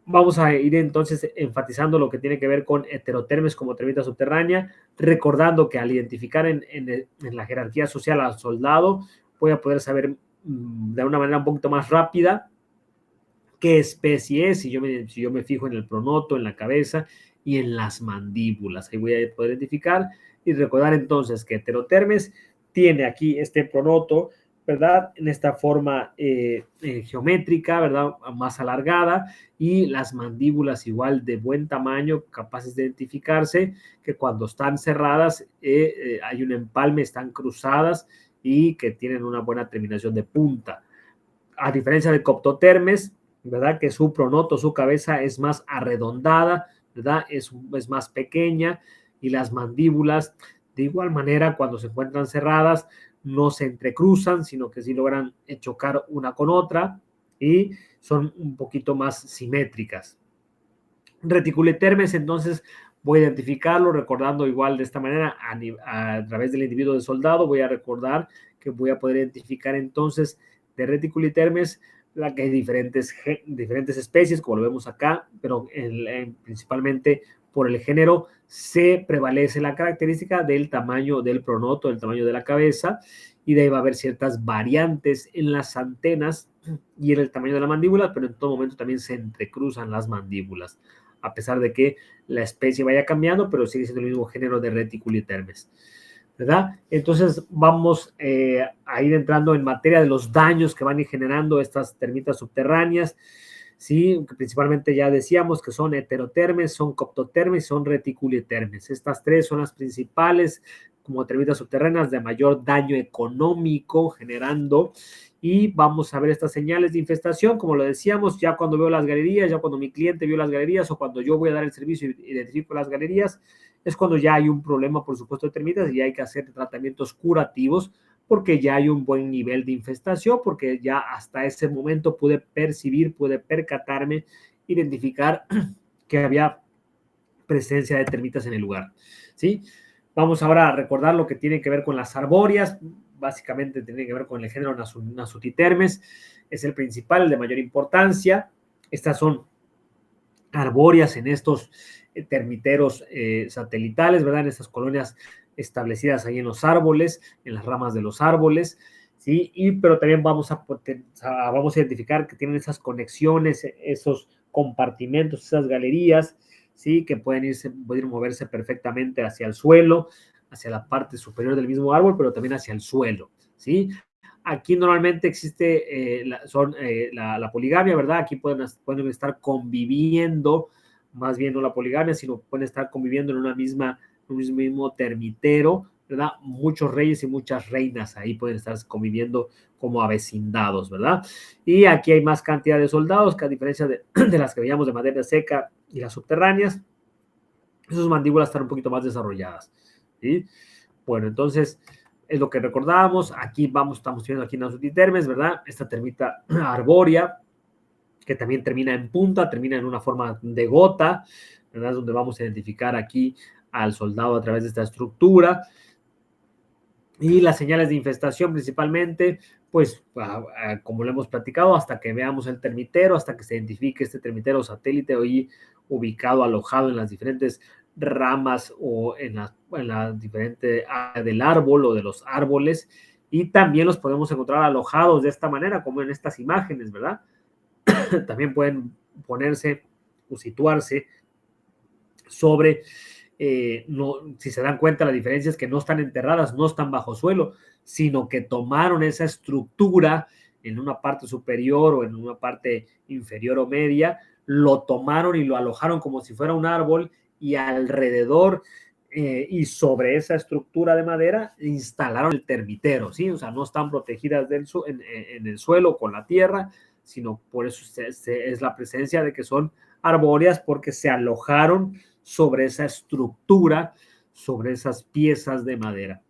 Vamos a ir entonces enfatizando lo que tiene que ver con Heterothermes como termita subterránea, recordando que al identificar en la jerarquía social al soldado, voy a poder saber de una manera un poquito más rápida qué especie es, si yo me fijo en el pronoto, en la cabeza y en las mandíbulas. Ahí voy a poder identificar y recordar entonces que Heterothermes tiene aquí este pronoto, ¿verdad? En esta forma geométrica, ¿verdad? Más alargada, y las mandíbulas igual de buen tamaño, capaces de identificarse, que cuando están cerradas hay un empalme, están cruzadas y que tienen una buena terminación de punta. A diferencia de Coptothermes, ¿verdad? Que su pronoto, su cabeza es más arredondada, ¿verdad? Es más pequeña, y las mandíbulas, de igual manera, cuando se encuentran cerradas, no se entrecruzan, sino que sí logran chocar una con otra y son un poquito más simétricas. Reticulitermes, entonces voy a identificarlo recordando igual de esta manera a través del individuo de soldado. Voy a recordar que voy a poder identificar entonces de reticulitermes la que hay diferentes especies, como lo vemos acá, pero principalmente por el género se prevalece la característica del tamaño del pronoto, del tamaño de la cabeza, y de ahí va a haber ciertas variantes en las antenas y en el tamaño de la mandíbula, pero en todo momento también se entrecruzan las mandíbulas, a pesar de que la especie vaya cambiando, pero sigue siendo el mismo género de reticulitermes, ¿verdad? Entonces vamos a ir entrando en materia de los daños que van a ir generando estas termitas subterráneas, ¿sí? Principalmente ya decíamos que son heterotermes, son coptotermes, son reticulitermes. Estas tres son las principales como termitas subterráneas de mayor daño económico generando. Y vamos a ver estas señales de infestación, como lo decíamos, ya cuando veo las galerías, ya cuando mi cliente vio las galerías o cuando yo voy a dar el servicio y identifico las galerías, es cuando ya hay un problema, por supuesto, de termitas y hay que hacer tratamientos curativos porque ya hay un buen nivel de infestación, porque ya hasta ese momento pude percibir, pude percatarme, identificar que había presencia de termitas en el lugar, ¿sí? Vamos ahora a recordar lo que tiene que ver con las arbóreas. Básicamente tiene que ver con el género Nasutitermes, es el principal, el de mayor importancia. Estas son arbóreas en estos termiteros satelitales, ¿verdad? En estas colonias establecidas ahí en los árboles, en las ramas de los árboles, ¿sí? Pero también vamos a identificar que tienen esas conexiones, esos compartimentos, esas galerías, ¿sí? Que pueden moverse perfectamente hacia el suelo, hacia la parte superior del mismo árbol, pero también hacia el suelo, ¿sí? Aquí normalmente existe la poligamia, ¿verdad? Aquí pueden estar conviviendo, más bien no la poligamia, sino pueden estar conviviendo en un mismo termitero, ¿verdad? Muchos reyes y muchas reinas ahí pueden estar conviviendo como avecindados, ¿verdad? Y aquí hay más cantidad de soldados que a diferencia de las que veíamos de madera seca y las subterráneas, sus mandíbulas están un poquito más desarrolladas, ¿sí? Bueno, entonces es lo que recordábamos. Aquí estamos viendo aquí Nasutitermes, ¿verdad? Esta termita arbórea, que también termina en punta, termina en una forma de gota, ¿verdad? Es donde vamos a identificar aquí al soldado a través de esta estructura. Y las señales de infestación principalmente, pues como lo hemos platicado, hasta que veamos el termitero, hasta que se identifique este termitero satélite hoy ubicado, alojado en las diferentes ramas o en la diferente área del árbol o de los árboles. Y también los podemos encontrar alojados de esta manera, como en estas imágenes, ¿verdad? También pueden ponerse o situarse sobre si se dan cuenta, la diferencia es que no están enterradas, no están bajo suelo, sino que tomaron esa estructura en una parte superior o en una parte inferior o media, lo tomaron y lo alojaron como si fuera un árbol y alrededor y sobre esa estructura de madera instalaron el termitero, ¿sí? O sea, no están protegidas en el suelo con la tierra, sino por eso es la presencia de que son arbóreas porque se alojaron sobre esa estructura, sobre esas piezas de madera.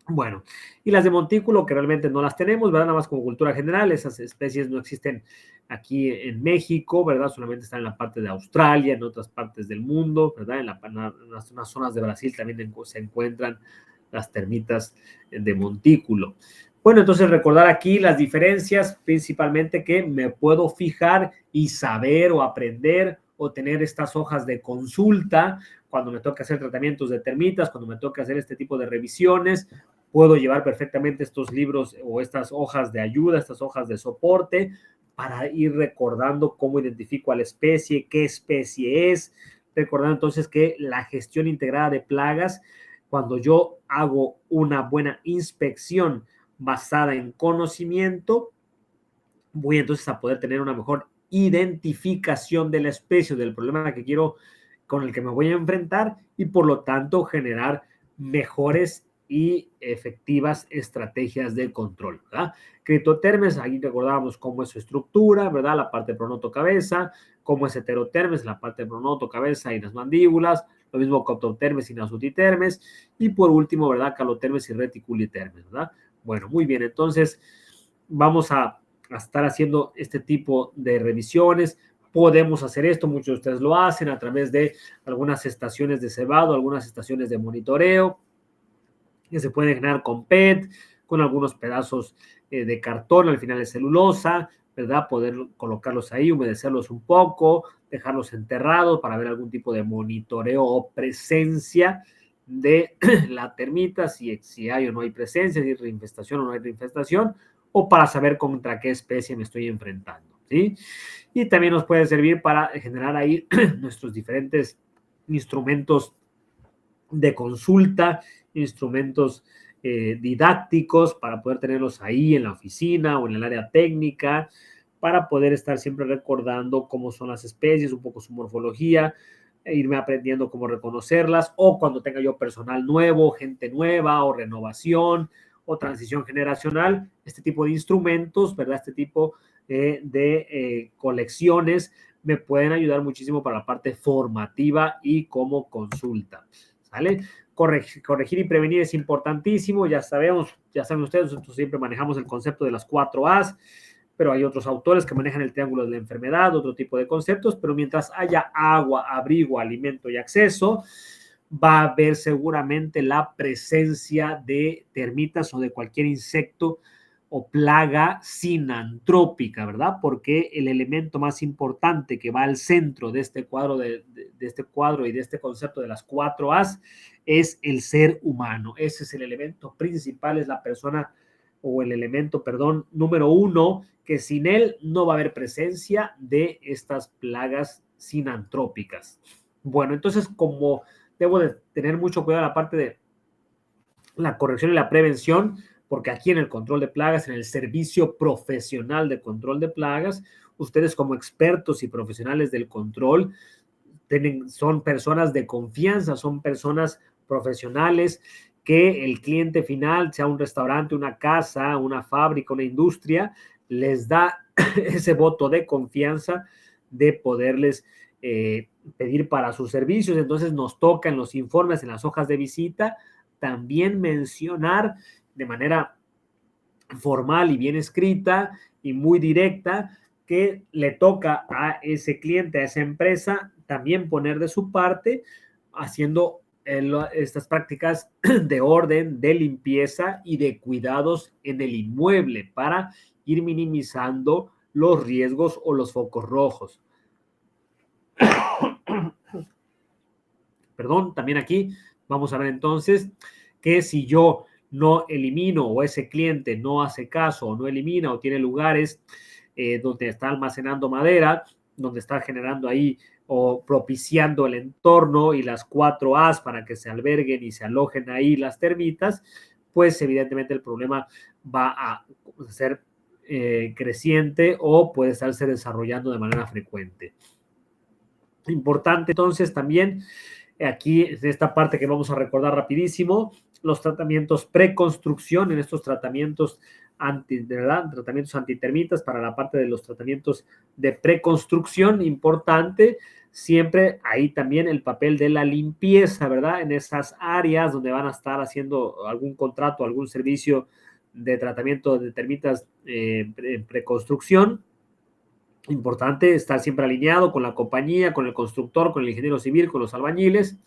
Bueno, y las de montículo, que realmente no las tenemos, ¿verdad? Nada más como cultura general, esas especies no existen aquí en México, ¿verdad? Solamente están en la parte de Australia, en otras partes del mundo, ¿verdad? En unas zonas de Brasil también se encuentran las termitas de montículo. Bueno, entonces recordar aquí las diferencias, principalmente que me puedo fijar y saber o aprender o tener estas hojas de consulta cuando me toca hacer tratamientos de termitas, cuando me toca hacer este tipo de revisiones. Puedo llevar perfectamente estos libros o estas hojas de ayuda, estas hojas de soporte para ir recordando cómo identifico a la especie, qué especie es, recordando entonces que la gestión integrada de plagas, cuando yo hago una buena inspección basada en conocimiento, voy entonces a poder tener una mejor identificación de la especie, del problema que quiero, con el que me voy a enfrentar y por lo tanto generar mejores y efectivas estrategias de control, ¿verdad? Criptotermes, aquí recordábamos cómo es su estructura, ¿verdad? La parte pronoto-cabeza, cómo es heterotermes, la parte pronoto-cabeza y las mandíbulas, lo mismo coptotermes y nasutitermes, y por último, ¿verdad? Calotermes y reticulitermes, ¿verdad? Bueno, muy bien, entonces vamos a estar haciendo este tipo de revisiones Podemos hacer esto, muchos de ustedes lo hacen a través de algunas estaciones de cebado, algunas estaciones de monitoreo, que se pueden generar con PET, con algunos pedazos de cartón, al final de celulosa, ¿verdad? Poder colocarlos ahí, humedecerlos un poco, dejarlos enterrados para ver algún tipo de monitoreo o presencia de la termita, si hay o no hay presencia, si hay reinfestación o no hay reinfestación, o para saber contra qué especie me estoy enfrentando, ¿sí? Y también nos puede servir para generar ahí nuestros diferentes instrumentos de consulta, instrumentos didácticos para poder tenerlos ahí en la oficina o en el área técnica, para poder estar siempre recordando cómo son las especies, un poco su morfología, e irme aprendiendo cómo reconocerlas, o cuando tenga yo personal nuevo, gente nueva, o renovación, o transición generacional, este tipo de instrumentos, ¿verdad? Este tipo de colecciones me pueden ayudar muchísimo para la parte formativa y como consulta. ¿Sale? Corregir y prevenir es importantísimo, ya saben ustedes, nosotros siempre manejamos el concepto de las 4 A's, pero hay otros autores que manejan el triángulo de la enfermedad, otro tipo de conceptos, pero mientras haya agua, abrigo, alimento y acceso, va a haber seguramente la presencia de termitas o de cualquier insecto o plaga sinantrópica, ¿verdad? Porque el elemento más importante que va al centro de este cuadro, de este cuadro y de este concepto de las 4 A's es el ser humano. Ese es el elemento principal, es la persona o el elemento, perdón, número 1, que sin él no va a haber presencia de estas plagas sinantrópicas. Bueno, entonces como debo de tener mucho cuidado en la parte de la corrección y la prevención, porque aquí en el control de plagas, en el servicio profesional de control de plagas, ustedes como expertos y profesionales del control son personas de confianza, son personas profesionales que el cliente final, sea un restaurante, una casa, una fábrica, una industria, les da ese voto de confianza de poderles pedir para sus servicios. Entonces nos toca en los informes, en las hojas de visita, también mencionar de manera formal y bien escrita y muy directa que le toca a ese cliente, a esa empresa, también poner de su parte haciendo estas prácticas de orden, de limpieza y de cuidados en el inmueble para ir minimizando los riesgos o los focos rojos. Perdón, también aquí vamos a ver entonces que si yo no elimino o ese cliente no hace caso o no elimina o tiene lugares donde está almacenando madera, donde está generando ahí o propiciando el entorno y las 4 A's para que se alberguen y se alojen ahí las termitas, pues evidentemente el problema va a ser creciente o puede estarse desarrollando de manera frecuente. Importante entonces también aquí en esta parte que vamos a recordar rapidísimo, los tratamientos preconstrucción, en estos tratamientos tratamientos antitermitas para la parte de los tratamientos de preconstrucción, importante, siempre ahí también el papel de la limpieza, ¿verdad? En esas áreas donde van a estar haciendo algún contrato, algún servicio de tratamiento de termitas en preconstrucción. Importante estar siempre alineado con la compañía, con el constructor, con el ingeniero civil, con los albañiles,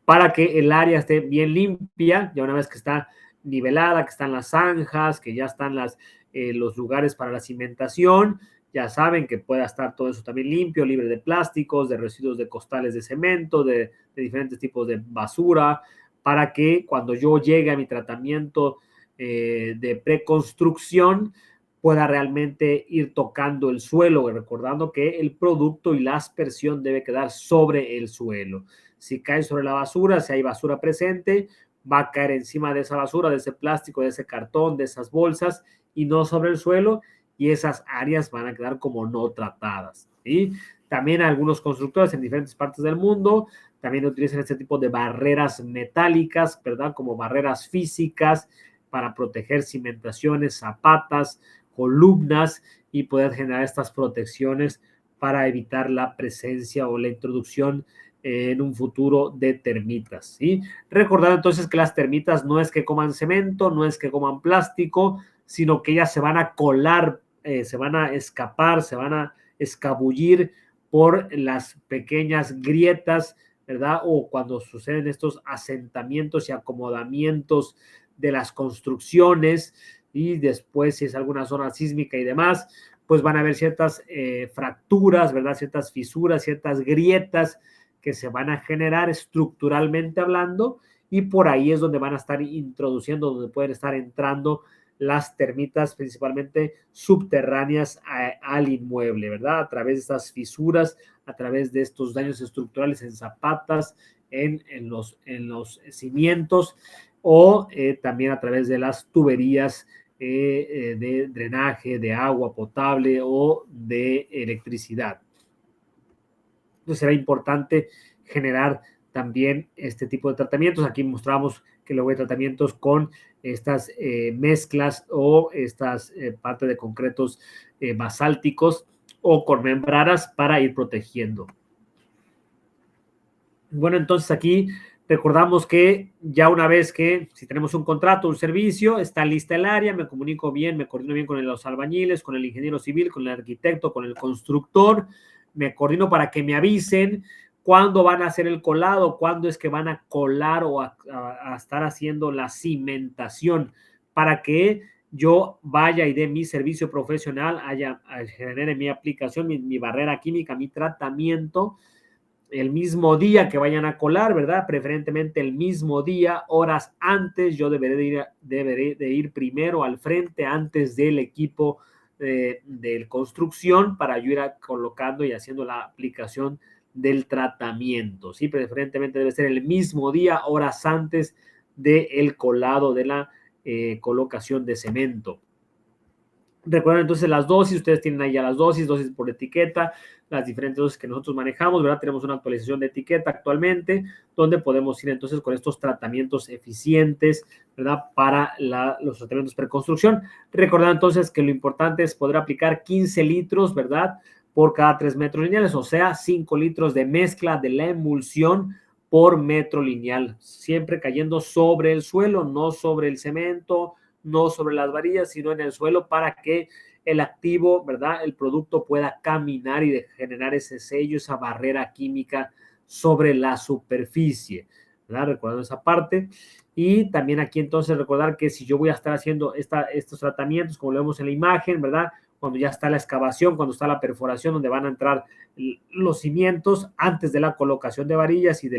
para que el área esté bien limpia, ya una vez que está nivelada, que están las zanjas, que ya están los lugares para la cimentación, ya saben que pueda estar todo eso también limpio, libre de plásticos, de residuos de costales de cemento, de diferentes tipos de basura, para que cuando yo llegue a mi tratamiento de preconstrucción, pueda realmente ir tocando el suelo, recordando que el producto y la aspersión debe quedar sobre el suelo. Si cae sobre la basura, si hay basura presente, va a caer encima de esa basura, de ese plástico, de ese cartón, de esas bolsas y no sobre el suelo, y esas áreas van a quedar como no tratadas. ¿Sí? También algunos constructores en diferentes partes del mundo también utilizan este tipo de barreras metálicas, ¿verdad? Como barreras físicas para proteger cimentaciones, zapatas, columnas y poder generar estas protecciones para evitar la presencia o la introducción en un futuro de termitas, ¿sí? Recordad entonces que las termitas no es que coman cemento, no es que coman plástico, sino que ellas se van a colar, se van a escapar, se van a escabullir por las pequeñas grietas, ¿verdad? O cuando suceden estos asentamientos y acomodamientos de las construcciones, y después si es alguna zona sísmica y demás, pues van a haber ciertas fracturas, ¿verdad? Ciertas fisuras, ciertas grietas que se van a generar estructuralmente hablando, y por ahí es donde van a estar introduciendo, donde pueden estar entrando las termitas principalmente subterráneas al inmueble, ¿verdad? A través de estas fisuras, a través de estos daños estructurales en zapatas, en los cimientos, o también a través de las tuberías de drenaje, de agua potable o de electricidad. Entonces será importante generar también este tipo de tratamientos. Aquí mostramos que luego hay tratamientos con estas mezclas o estas partes de concretos basálticos o con membranas para ir protegiendo. Bueno, entonces aquí recordamos que ya una vez que si tenemos un contrato, un servicio, está lista el área, me comunico bien, me coordino bien con los albañiles, con el ingeniero civil, con el arquitecto, con el constructor, me coordino para que me avisen cuándo van a hacer el colado, cuándo es que van a colar o a estar haciendo la cimentación, para que yo vaya y dé mi servicio profesional, genere mi aplicación, mi barrera química, mi tratamiento, el mismo día que vayan a colar, ¿verdad? Preferentemente el mismo día, horas antes. Yo deberé de ir primero al frente antes del equipo de construcción para yo ir colocando y haciendo la aplicación del tratamiento, ¿sí? Preferentemente debe ser el mismo día, horas antes del colado, de la colocación de cemento. Recuerden entonces las dosis, ustedes tienen ahí ya las dosis por etiqueta, las diferentes dosis que nosotros manejamos, ¿verdad? Tenemos una actualización de etiqueta actualmente, donde podemos ir entonces con estos tratamientos eficientes, ¿verdad? Para los tratamientos preconstrucción. Recordad entonces que lo importante es poder aplicar 15 litros, ¿verdad? Por cada 3 metros lineales, o sea, 5 litros de mezcla de la emulsión por metro lineal, siempre cayendo sobre el suelo, no sobre el cemento, no sobre las varillas, sino en el suelo, para que el activo, ¿verdad? El producto pueda caminar y generar ese sello, esa barrera química sobre la superficie, ¿verdad? Recordando esa parte. Y también aquí entonces recordar que si yo voy a estar haciendo estos tratamientos, como lo vemos en la imagen, ¿verdad? Cuando ya está la excavación, cuando está la perforación, donde van a entrar los cimientos antes de la colocación de varillas y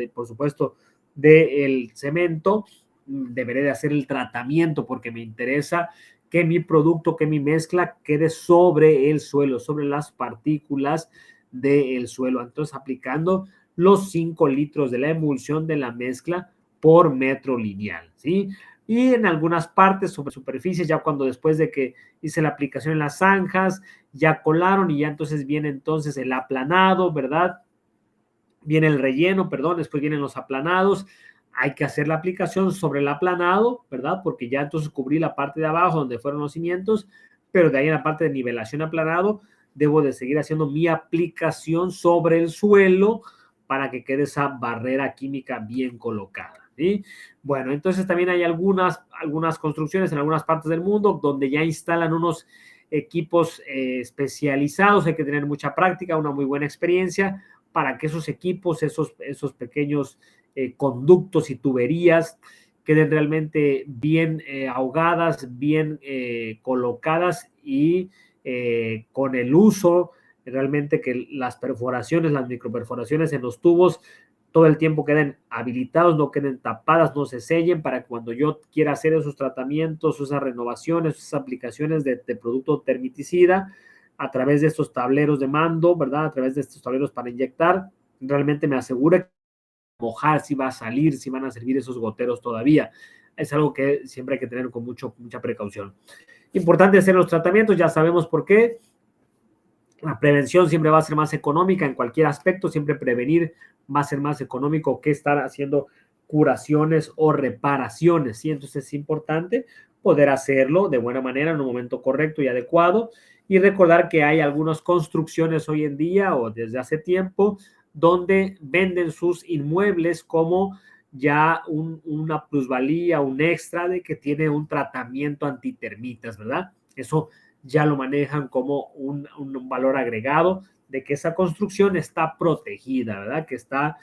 por supuesto, del cemento, deberé de hacer el tratamiento porque me interesa que mi producto, que mi mezcla quede sobre el suelo, sobre las partículas del suelo. Entonces, aplicando los 5 litros de la emulsión de la mezcla por metro lineal, ¿sí? Y en algunas partes sobre superficies, ya cuando después de que hice la aplicación en las zanjas, ya colaron y ya entonces viene entonces el aplanado, ¿verdad? Viene el relleno, perdón, después vienen los aplanados. Hay que hacer la aplicación sobre el aplanado, ¿verdad? Porque ya entonces cubrí la parte de abajo donde fueron los cimientos, pero de ahí en la parte de nivelación aplanado, debo de seguir haciendo mi aplicación sobre el suelo para que quede esa barrera química bien colocada, ¿sí? Bueno, entonces también hay algunas construcciones en algunas partes del mundo donde ya instalan unos equipos especializados. Hay que tener mucha práctica, una muy buena experiencia para que esos equipos, esos pequeños conductos y tuberías queden realmente bien ahogadas, bien colocadas y con el uso realmente que las perforaciones, las microperforaciones en los tubos todo el tiempo queden habilitados, no queden tapadas, no se sellen, para cuando yo quiera hacer esos tratamientos, esas renovaciones, esas aplicaciones de producto termiticida a través de estos tableros de mando, ¿verdad? A través de estos tableros para inyectar, realmente me asegura mojar, si va a salir, si van a servir esos goteros todavía. Es algo que siempre hay que tener con mucha precaución. Importante hacer los tratamientos, ya sabemos por qué. La prevención siempre va a ser más económica en cualquier aspecto, siempre prevenir va a ser más económico que estar haciendo curaciones o reparaciones, ¿sí? Entonces es importante poder hacerlo de buena manera en un momento correcto y adecuado, y recordar que hay algunas construcciones hoy en día o desde hace tiempo donde venden sus inmuebles como ya una plusvalía, un extra de que tiene un tratamiento antitermitas, ¿verdad? Eso ya lo manejan como un valor agregado de que esa construcción está protegida, ¿verdad? Que está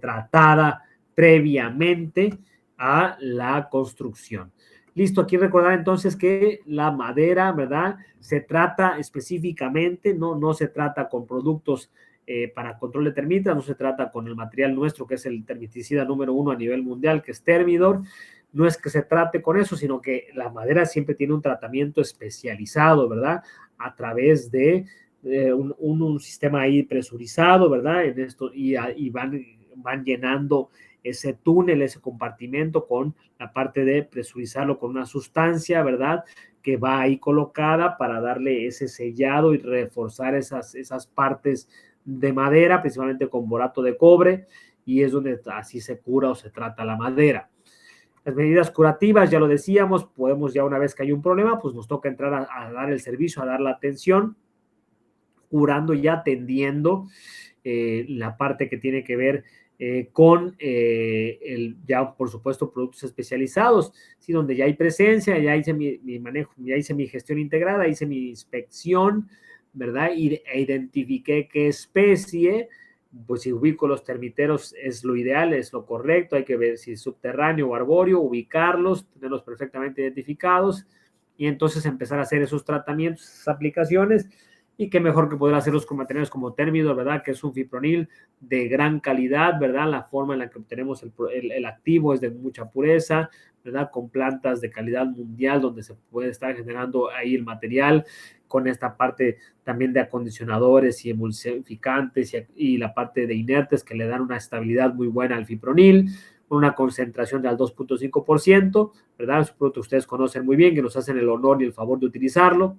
tratada previamente a la construcción. Listo, aquí recordar entonces que la madera, ¿verdad? Se trata específicamente, no se trata con productos para control de termitas, no se trata con el material nuestro, que es el termiticida número 1 a nivel mundial, que es Thermidor. No es que se trate con eso, sino que la madera siempre tiene un tratamiento especializado, ¿verdad? A través de un sistema ahí presurizado, ¿verdad? En esto, y van llenando ese túnel, ese compartimento con la parte de presurizarlo con una sustancia, ¿verdad? Que va ahí colocada para darle ese sellado y reforzar esas partes de madera, principalmente con borato de cobre, y es donde así se cura o se trata la madera. Las medidas curativas, ya lo decíamos, podemos ya una vez que hay un problema, pues nos toca entrar a dar el servicio, a dar la atención, curando y atendiendo la parte que tiene que ver con ya, por supuesto, productos especializados, ¿sí? Donde ya hay presencia, ya hice mi manejo, ya hice mi gestión integrada, hice mi inspección, ¿verdad? E identifiqué qué especie, pues si ubico los termiteros es lo ideal, es lo correcto, hay que ver si es subterráneo o arbóreo, ubicarlos, tenerlos perfectamente identificados y entonces empezar a hacer esos tratamientos, esas aplicaciones. Y qué mejor que poder hacerlos con materiales como Thermidor, ¿verdad? Que es un fipronil de gran calidad, ¿verdad? La forma en la que obtenemos el activo es de mucha pureza, ¿verdad? Con plantas de calidad mundial donde se puede estar generando ahí el material, con esta parte también de acondicionadores y emulsificantes y la parte de inertes que le dan una estabilidad muy buena al fipronil, con una concentración del 2.5%, ¿verdad? Es un producto que ustedes conocen muy bien, que nos hacen el honor y el favor de utilizarlo.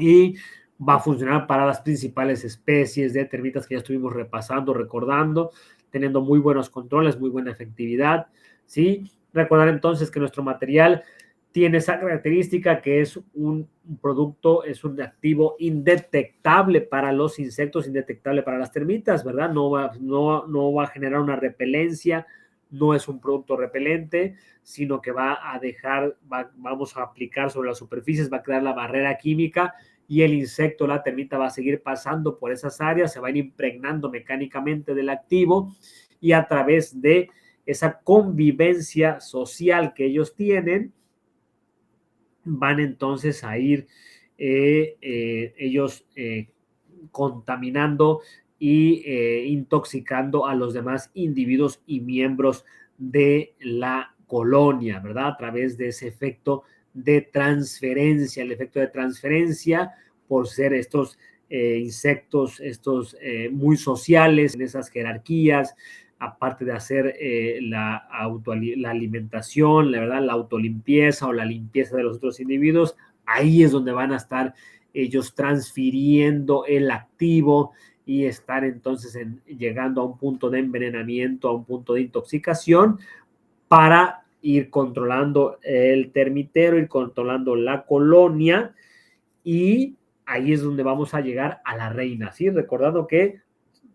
Y va a funcionar para las principales especies de termitas que ya estuvimos repasando, recordando, teniendo muy buenos controles, muy buena efectividad, ¿sí? Recordar entonces que nuestro material tiene esa característica que es un producto, es un activo indetectable para los insectos, indetectable para las termitas, ¿verdad? No va a generar una repelencia, no es un producto repelente, sino que va a dejar, vamos a aplicar sobre las superficies, va a crear la barrera química y el insecto, la termita, va a seguir pasando por esas áreas, se va a ir impregnando mecánicamente del activo y a través de esa convivencia social que ellos tienen, van entonces a ir ellos contaminando y intoxicando a los demás individuos y miembros de la colonia, ¿verdad? A través de ese efecto de transferencia, el efecto de transferencia por ser estos insectos, estos muy sociales en esas jerarquías, aparte de hacer la alimentación, la verdad, la autolimpieza o la limpieza de los otros individuos, ahí es donde van a estar ellos transfiriendo el activo y estar entonces llegando a un punto de envenenamiento, a un punto de intoxicación para ir controlando el termitero, ir controlando la colonia y ahí es donde vamos a llegar a la reina, ¿sí? Recordando que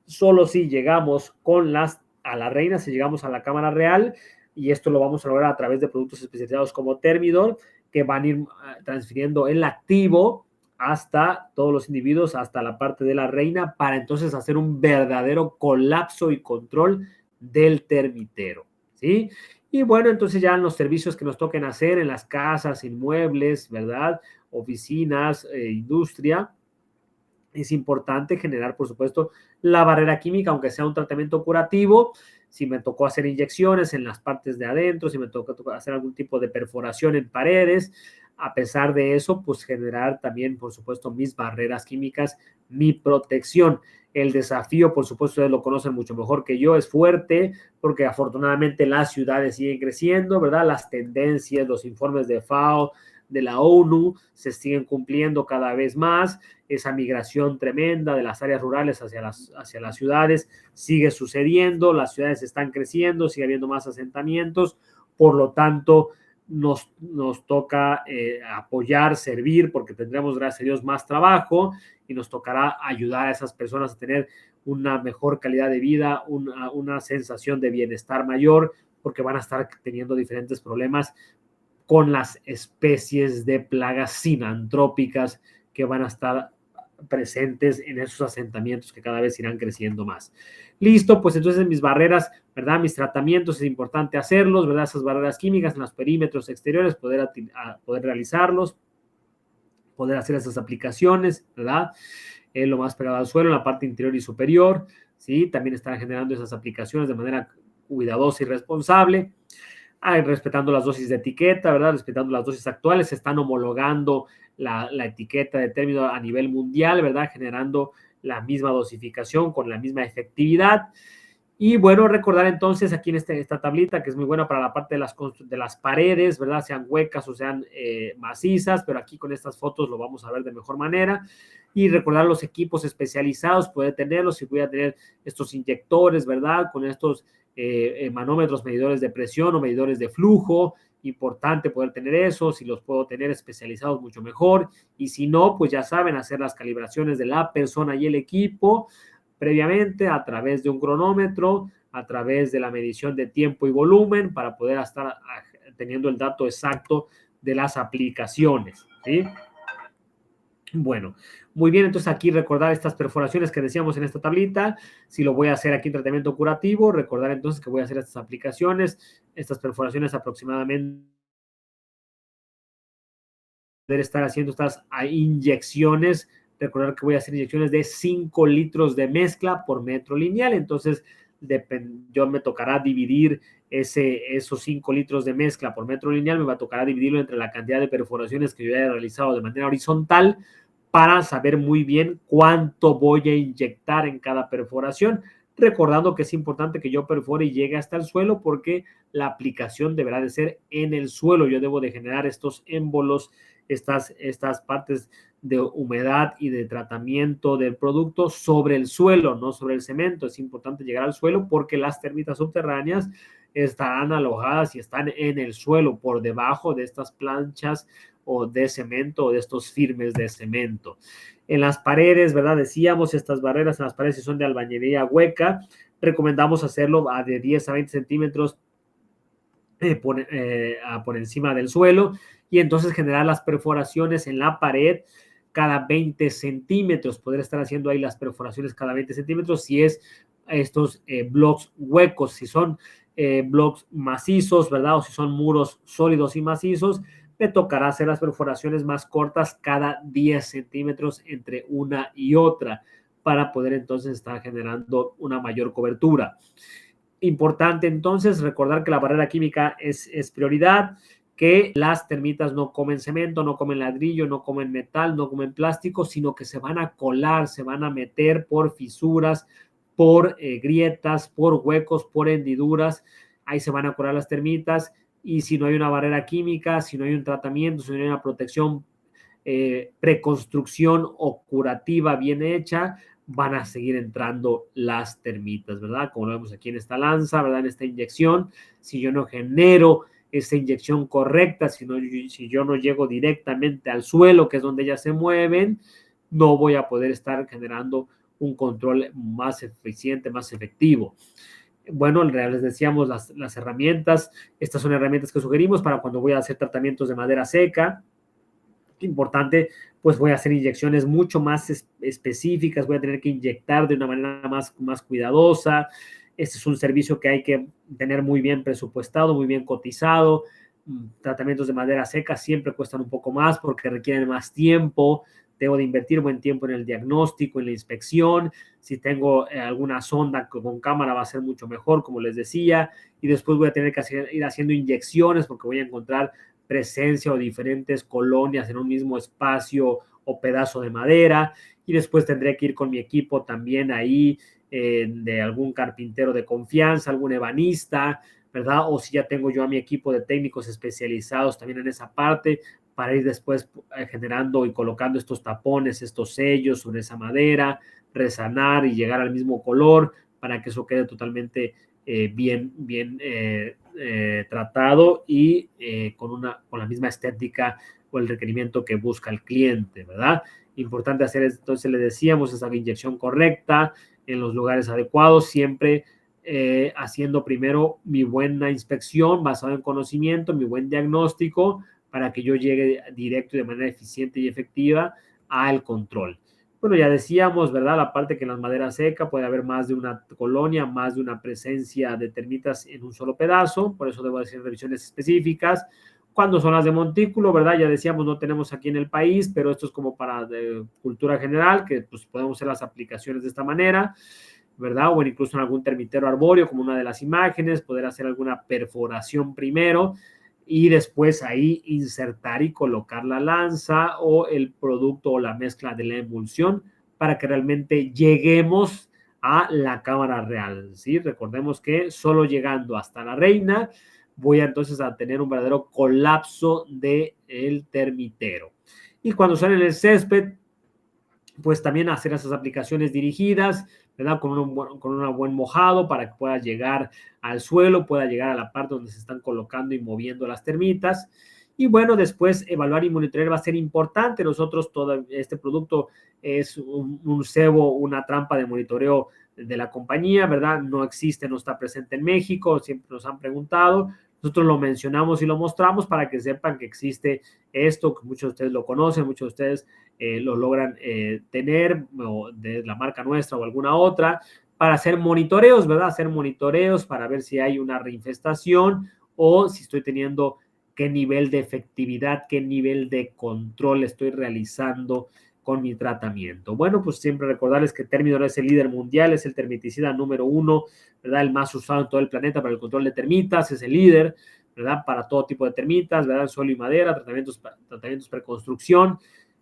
solo si llegamos a la reina, si llegamos a la cámara real, y esto lo vamos a lograr a través de productos especializados como Thermidor, que van a ir transfiriendo el activo hasta todos los individuos, hasta la parte de la reina, para entonces hacer un verdadero colapso y control del termitero, ¿sí? Y bueno, entonces ya en los servicios que nos toquen hacer en las casas, inmuebles, ¿verdad? Oficinas, industria, es importante generar, por supuesto, la barrera química, aunque sea un tratamiento curativo. Si me tocó hacer inyecciones en las partes de adentro, si me tocó hacer algún tipo de perforación en paredes, a pesar de eso, pues generar también, por supuesto, mis barreras químicas, mi protección. El desafío, por supuesto, ustedes lo conocen mucho mejor que yo, es fuerte, porque afortunadamente las ciudades siguen creciendo, ¿verdad? Las tendencias, los informes de FAO, de la ONU, se siguen cumpliendo cada vez más. Esa migración tremenda de las áreas rurales hacia las ciudades sigue sucediendo, las ciudades están creciendo, sigue habiendo más asentamientos, por lo tanto nos toca apoyar, servir, porque tendremos, gracias a Dios, más trabajo y nos tocará ayudar a esas personas a tener una mejor calidad de vida, una sensación de bienestar mayor, porque van a estar teniendo diferentes problemas con las especies de plagas sinantrópicas que van a estar presentes en esos asentamientos que cada vez irán creciendo más. Listo, pues entonces mis barreras, ¿verdad? Mis tratamientos es importante hacerlos, ¿verdad? Esas barreras químicas en los perímetros exteriores, poder realizarlos, poder hacer esas aplicaciones, ¿verdad? Lo más pegado al suelo, en la parte interior y superior, ¿sí? También estar generando esas aplicaciones de manera cuidadosa y responsable, respetando las dosis de etiqueta, ¿verdad? Respetando las dosis actuales, se están homologando la etiqueta de término a nivel mundial, ¿verdad? Generando la misma dosificación con la misma efectividad. Y bueno, recordar entonces aquí en esta tablita, que es muy buena para la parte de las paredes, ¿verdad? Sean huecas o sean macizas, pero aquí con estas fotos lo vamos a ver de mejor manera. Y recordar los equipos especializados, poder tenerlos, si voy a tener estos inyectores, ¿verdad? Con estos manómetros, medidores de presión o medidores de flujo. Importante poder tener eso, si los puedo tener especializados mucho mejor. Y si no, pues ya saben, hacer las calibraciones de la persona y el equipo previamente a través de un cronómetro, a través de la medición de tiempo y volumen para poder estar teniendo el dato exacto de las aplicaciones, ¿sí? Bueno, muy bien, entonces aquí recordar estas perforaciones que decíamos en esta tablita. Si lo voy a hacer aquí en tratamiento curativo, recordar entonces que voy a hacer estas aplicaciones, estas perforaciones aproximadamente, poder estar haciendo estas inyecciones. Recordar que voy a hacer inyecciones de 5 litros de mezcla por metro lineal. Entonces, yo me tocará dividir esos 5 litros de mezcla por metro lineal, me va a tocar dividirlo entre la cantidad de perforaciones que yo haya realizado de manera horizontal para saber muy bien cuánto voy a inyectar en cada perforación. Recordando que es importante que yo perfore y llegue hasta el suelo porque la aplicación deberá de ser en el suelo. Yo debo de generar estos émbolos, estas partes de humedad y de tratamiento del producto sobre el suelo, no sobre el cemento. Es importante llegar al suelo porque las termitas subterráneas estarán alojadas y están en el suelo por debajo de estas planchas o de cemento o de estos firmes de cemento. En las paredes, ¿verdad? Decíamos, estas barreras en las paredes, si son de albañilería hueca, recomendamos hacerlo de 10 a 20 centímetros por encima del suelo y entonces generar las perforaciones en la pared cada 20 centímetros, poder estar haciendo ahí las perforaciones cada 20 centímetros si es estos blocks huecos, si son blocks macizos, ¿verdad? O si son muros sólidos y macizos, me tocará hacer las perforaciones más cortas cada 10 centímetros entre una y otra para poder entonces estar generando una mayor cobertura. Importante entonces recordar que la barrera química es prioridad, que las termitas no comen cemento, no comen ladrillo, no comen metal, no comen plástico, sino que se van a colar, se van a meter por fisuras, por grietas, por huecos, por hendiduras. Ahí se van a colar las termitas y si no hay una barrera química, si no hay un tratamiento, si no hay una protección, preconstrucción o curativa bien hecha, van a seguir entrando las termitas, ¿verdad? Como lo vemos aquí en esta lanza, ¿verdad? En esta inyección, si yo no genero esta inyección correcta, si yo no llego directamente al suelo, que es donde ellas se mueven, no voy a poder estar generando un control más eficiente, más efectivo. Bueno, les decíamos las herramientas, estas son herramientas que sugerimos para cuando voy a hacer tratamientos de madera seca. Importante, pues voy a hacer inyecciones mucho más específicas, voy a tener que inyectar de una manera más cuidadosa. Este es un servicio que hay que tener muy bien presupuestado, muy bien cotizado. Tratamientos de madera seca siempre cuestan un poco más porque requieren más tiempo. Debo de invertir buen tiempo en el diagnóstico, en la inspección. Si tengo alguna sonda con cámara va a ser mucho mejor, como les decía. Y después voy a tener que ir haciendo inyecciones porque voy a encontrar presencia o diferentes colonias en un mismo espacio o pedazo de madera. Y después tendré que ir con mi equipo también ahí, de algún carpintero de confianza, algún ebanista, ¿verdad? O si ya tengo yo a mi equipo de técnicos especializados también en esa parte, para ir después generando y colocando estos tapones, estos sellos sobre esa madera, resanar y llegar al mismo color para que eso quede totalmente bien tratado y con la misma estética o el requerimiento que busca el cliente, ¿verdad? Importante hacer, entonces le decíamos, esa inyección correcta en los lugares adecuados, siempre haciendo primero mi buena inspección basado en conocimiento, mi buen diagnóstico, para que yo llegue directo y de manera eficiente y efectiva al control. Bueno, ya decíamos, ¿verdad? La parte que en las maderas secas puede haber más de una colonia, más de una presencia de termitas en un solo pedazo, por eso debo hacer revisiones específicas. Cuando son las de montículo, ¿verdad? Ya decíamos, no tenemos aquí en el país, pero esto es como para cultura general, que pues podemos hacer las aplicaciones de esta manera, ¿verdad? O incluso en algún termitero arbóreo, como una de las imágenes, poder hacer alguna perforación primero y después ahí insertar y colocar la lanza o el producto o la mezcla de la emulsión para que realmente lleguemos a la cámara real, ¿sí? Recordemos que solo llegando hasta la reina voy entonces a tener un verdadero colapso del termitero. Y cuando sale en el césped, pues también hacer esas aplicaciones dirigidas, ¿verdad? Con un buen mojado para que pueda llegar al suelo, pueda llegar a la parte donde se están colocando y moviendo las termitas. Y bueno, después evaluar y monitorear va a ser importante. Nosotros, todo este producto es un cebo, una trampa de monitoreo de la compañía, ¿verdad? No existe, no está presente en México, siempre nos han preguntado. Nosotros lo mencionamos y lo mostramos para que sepan que existe esto, que muchos de ustedes lo conocen, muchos de ustedes lo logran tener, o de la marca nuestra o alguna otra, para hacer monitoreos, ¿verdad? Hacer monitoreos para ver si hay una reinfestación o si estoy teniendo qué nivel de efectividad, qué nivel de control estoy realizando con mi tratamiento. Bueno, pues siempre recordarles que Termidor es el líder mundial, es el termiticida número 1, ¿verdad? El más usado en todo el planeta para el control de termitas, es el líder, ¿verdad? Para todo tipo de termitas, ¿verdad? Suelo y madera, tratamientos preconstrucción.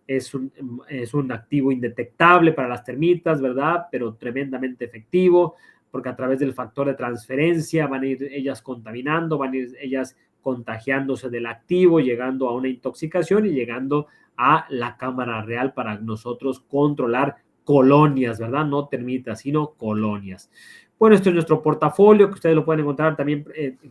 Es un activo indetectable para las termitas, ¿verdad? Pero tremendamente efectivo, porque a través del factor de transferencia van a ir ellas contaminando, van a ir ellas contagiándose del activo, llegando a una intoxicación y llegando a la cámara real para nosotros controlar colonias, ¿verdad? No termitas, sino colonias. Bueno, esto es nuestro portafolio, que ustedes lo pueden encontrar también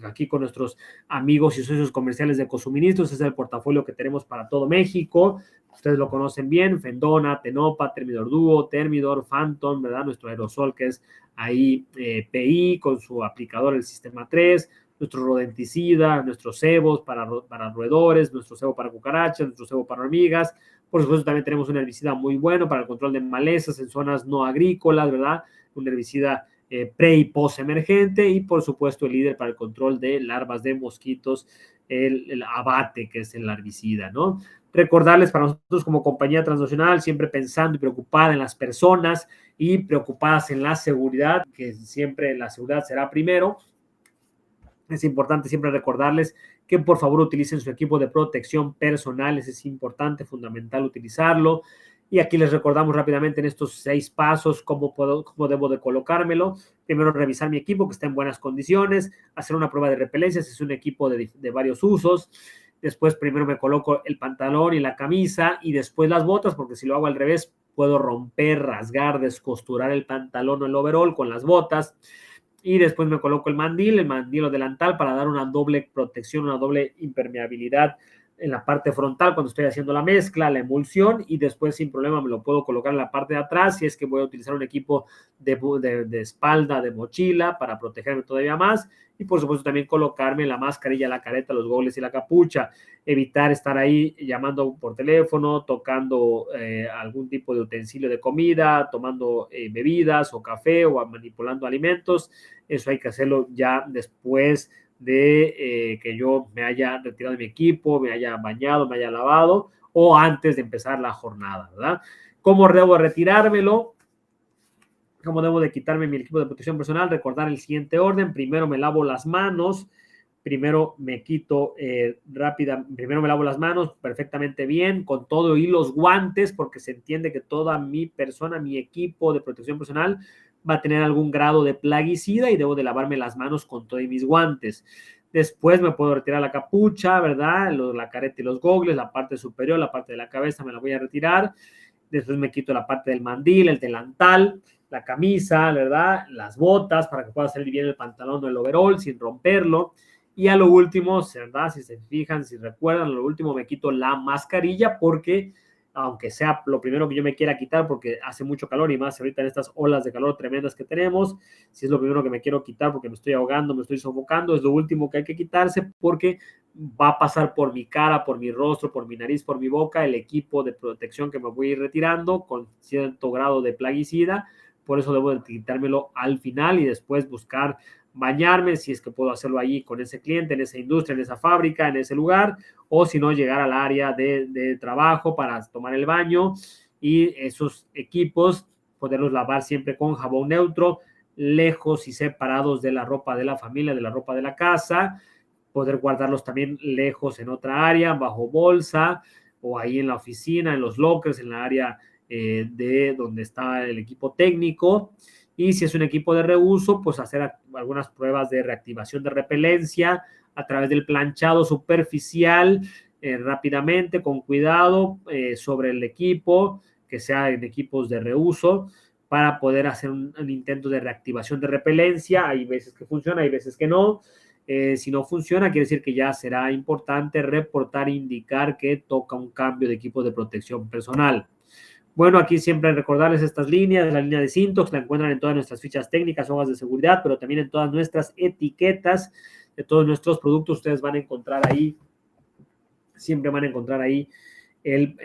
aquí con nuestros amigos y socios comerciales de Ecosuministros. Es el portafolio que tenemos para todo México. Ustedes lo conocen bien, Fendona, Tenopa, Termidor Duo, Termidor, Phantom, ¿verdad? Nuestro aerosol que es ahí PI con su aplicador, el sistema 3, nuestro rodenticida, nuestros cebos para roedores, nuestro cebo para cucarachas, nuestro cebo para hormigas. Por supuesto, también tenemos un herbicida muy bueno para el control de malezas en zonas no agrícolas, ¿verdad? Un herbicida pre y post emergente y, por supuesto, el líder para el control de larvas de mosquitos, el abate, que es el herbicida, ¿no? Recordarles para nosotros como compañía transnacional, siempre pensando y preocupada en las personas y preocupadas en la seguridad, que siempre la seguridad será primero. Es importante siempre recordarles que por favor utilicen su equipo de protección personal, es importante, fundamental utilizarlo. Y aquí les recordamos rápidamente en estos 6 pasos cómo debo de colocármelo. Primero, revisar mi equipo que está en buenas condiciones, hacer una prueba de repelencia si es un equipo de varios usos. Después, primero me coloco el pantalón y la camisa y después las botas, porque si lo hago al revés, puedo romper, rasgar, descosturar el pantalón o el overall con las botas. Y después me coloco el mandil o delantal para dar una doble protección, una doble impermeabilidad en la parte frontal cuando estoy haciendo la mezcla, la emulsión, y después sin problema me lo puedo colocar en la parte de atrás si es que voy a utilizar un equipo de espalda, de mochila para protegerme todavía más. Y por supuesto también colocarme la mascarilla, la careta, los goggles y la capucha. Evitar estar ahí llamando por teléfono, tocando algún tipo de utensilio de comida, tomando bebidas o café o manipulando alimentos. Eso hay que hacerlo ya después de que yo me haya retirado de mi equipo, me haya bañado, me haya lavado o antes de empezar la jornada, ¿verdad? ¿Cómo debo retirármelo? ¿Cómo debo de quitarme mi equipo de protección personal? Recordar el siguiente orden. Primero me lavo las manos. Primero me quito primero me lavo las manos perfectamente bien, con todo y los guantes, porque se entiende que toda mi persona, mi equipo de protección personal va a tener algún grado de plaguicida y debo de lavarme las manos con todo y mis guantes. Después me puedo retirar la capucha, ¿verdad? La careta y los gogles, la parte superior, la parte de la cabeza me la voy a retirar. Después me quito la parte del mandil, el delantal, la camisa, ¿verdad? Las botas para que pueda salir bien el pantalón o el overall sin romperlo. Y a lo último, ¿verdad? Si se fijan, si recuerdan, a lo último me quito la mascarilla porque aunque sea lo primero que yo me quiera quitar porque hace mucho calor y más ahorita en estas olas de calor tremendas que tenemos, si es lo primero que me quiero quitar porque me estoy ahogando, me estoy sofocando, es lo último que hay que quitarse porque va a pasar por mi cara, por mi rostro, por mi nariz, por mi boca, el equipo de protección que me voy a ir retirando con cierto grado de plaguicida. Por eso debo de quitármelo al final y después buscar bañarme, si es que puedo hacerlo allí con ese cliente, en esa industria, en esa fábrica, en ese lugar, o si no, llegar al área de trabajo para tomar el baño y esos equipos poderlos lavar siempre con jabón neutro, lejos y separados de la ropa de la familia, de la ropa de la casa, poder guardarlos también lejos en otra área, bajo bolsa o ahí en la oficina, en los lockers, en la área de donde está el equipo técnico. Y si es un equipo de reuso, pues hacer algunas pruebas de reactivación de repelencia a través del planchado superficial rápidamente, con cuidado sobre el equipo, que sea en equipos de reuso, para poder hacer un intento de reactivación de repelencia. Hay veces que funciona, hay veces que no. Si no funciona, quiere decir que ya será importante reportar e indicar que toca un cambio de equipo de protección personal. Bueno, aquí siempre recordarles estas líneas, la línea de Syntox, la encuentran en todas nuestras fichas técnicas, hojas de seguridad, pero también en todas nuestras etiquetas de todos nuestros productos. Ustedes van a encontrar ahí, siempre van a encontrar ahí el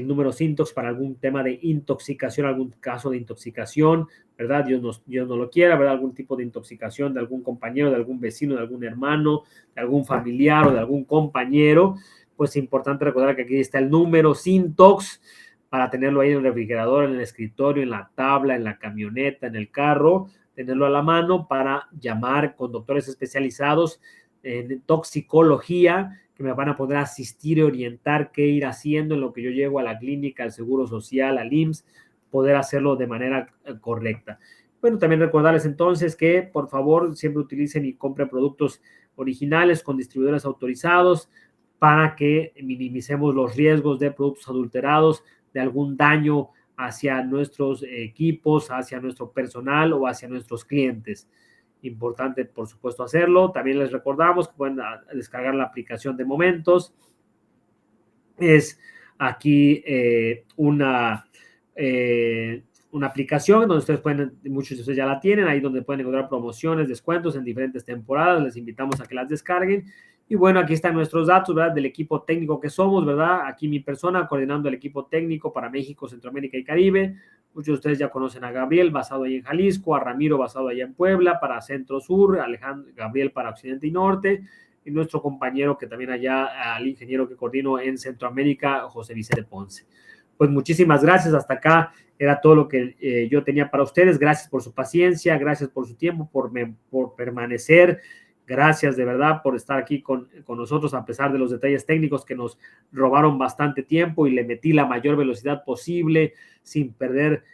número Syntox para algún tema de intoxicación, algún caso de intoxicación, ¿verdad? Dios no lo quiera, ¿verdad? Algún tipo de intoxicación de algún compañero, de algún vecino, de algún hermano, de algún familiar o de algún compañero. Pues es importante recordar que aquí está el número Syntox para tenerlo ahí en el refrigerador, en el escritorio, en la tabla, en la camioneta, en el carro, tenerlo a la mano para llamar con doctores especializados en toxicología que me van a poder asistir y orientar qué ir haciendo en lo que yo llego a la clínica, al Seguro Social, al IMSS, poder hacerlo de manera correcta. Bueno, también recordarles entonces que por favor siempre utilicen y compren productos originales con distribuidores autorizados para que minimicemos los riesgos de productos adulterados, de algún daño hacia nuestros equipos, hacia nuestro personal o hacia nuestros clientes. Importante, por supuesto, hacerlo. También les recordamos que pueden descargar la aplicación de Momentos. Es aquí una aplicación donde ustedes pueden, muchos de ustedes ya la tienen, ahí donde pueden encontrar promociones, descuentos en diferentes temporadas. Les invitamos a que las descarguen. Y bueno, aquí están nuestros datos, ¿verdad? Del equipo técnico que somos, ¿verdad? Aquí mi persona coordinando el equipo técnico para México, Centroamérica y Caribe. Muchos de ustedes ya conocen a Gabriel, basado ahí en Jalisco, a Ramiro, basado allá en Puebla, para Centro Sur, Alejandro, Gabriel para Occidente y Norte, y nuestro compañero que también allá, al ingeniero que coordino en Centroamérica, José Vicente Ponce. Pues muchísimas gracias, hasta acá era todo lo que yo tenía para ustedes. Gracias por su paciencia, gracias por su tiempo, por permanecer. Gracias de verdad por estar aquí con nosotros a pesar de los detalles técnicos que nos robaron bastante tiempo y le metí la mayor velocidad posible sin perder,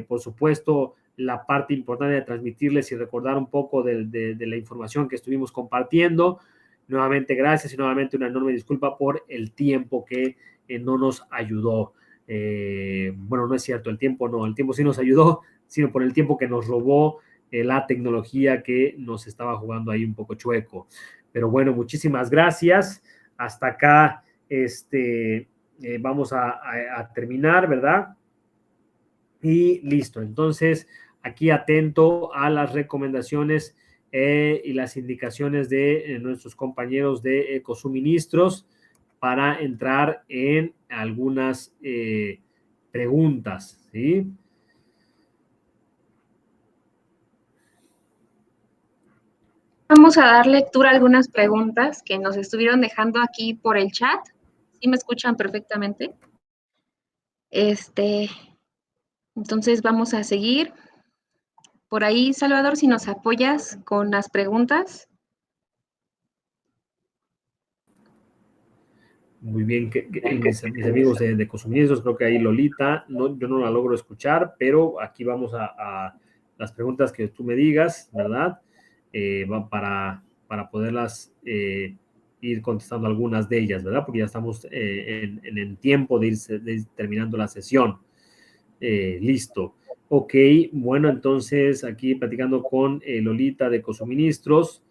por supuesto, la parte importante de transmitirles y recordar un poco de la información que estuvimos compartiendo. Nuevamente gracias y nuevamente una enorme disculpa por el tiempo que no nos ayudó. Bueno, no es cierto, el tiempo sí nos ayudó, sino por el tiempo que nos robó la tecnología que nos estaba jugando ahí un poco chueco. Pero bueno, muchísimas gracias. Hasta acá vamos a terminar, ¿verdad? Y listo. Entonces, aquí atento a las recomendaciones y las indicaciones de nuestros compañeros de Ecosuministros para entrar en algunas preguntas, ¿sí? Vamos a dar lectura a algunas preguntas que nos estuvieron dejando aquí por el chat. ¿Sí me escuchan perfectamente? Entonces vamos a seguir. Por ahí, Salvador, si nos apoyas con las preguntas. Muy bien, mis amigos de Ecosuministros, creo que ahí Lolita, yo no la logro escuchar, pero aquí vamos a las preguntas que tú me digas, ¿verdad? Para poderlas ir contestando algunas de ellas, ¿verdad? Porque ya estamos en el tiempo de ir terminando la sesión. Listo. Ok, bueno, entonces aquí platicando con Lolita de Ecosuministros.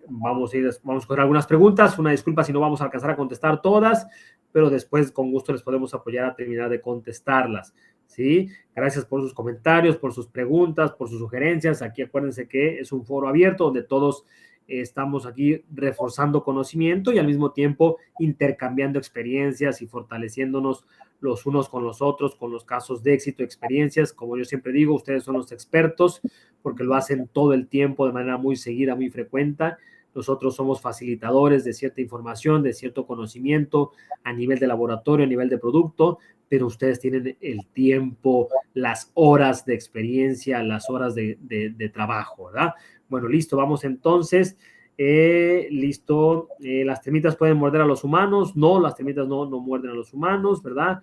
Vamos a coger algunas preguntas. Una disculpa si no vamos a alcanzar a contestar todas, pero después con gusto les podemos apoyar a terminar de contestarlas, ¿sí? Gracias por sus comentarios, por sus preguntas, por sus sugerencias. Aquí acuérdense que es un foro abierto donde todos estamos aquí reforzando conocimiento y al mismo tiempo intercambiando experiencias y fortaleciéndonos los unos con los otros, con los casos de éxito, experiencias. Como yo siempre digo, ustedes son los expertos porque lo hacen todo el tiempo de manera muy seguida, muy frecuente. Nosotros somos facilitadores de cierta información, de cierto conocimiento a nivel de laboratorio, a nivel de producto, pero ustedes tienen el tiempo, las horas de experiencia, las horas de trabajo, ¿verdad? Bueno, listo, vamos entonces. Listo. ¿Las termitas pueden morder a los humanos? No, las termitas no muerden a los humanos, ¿verdad?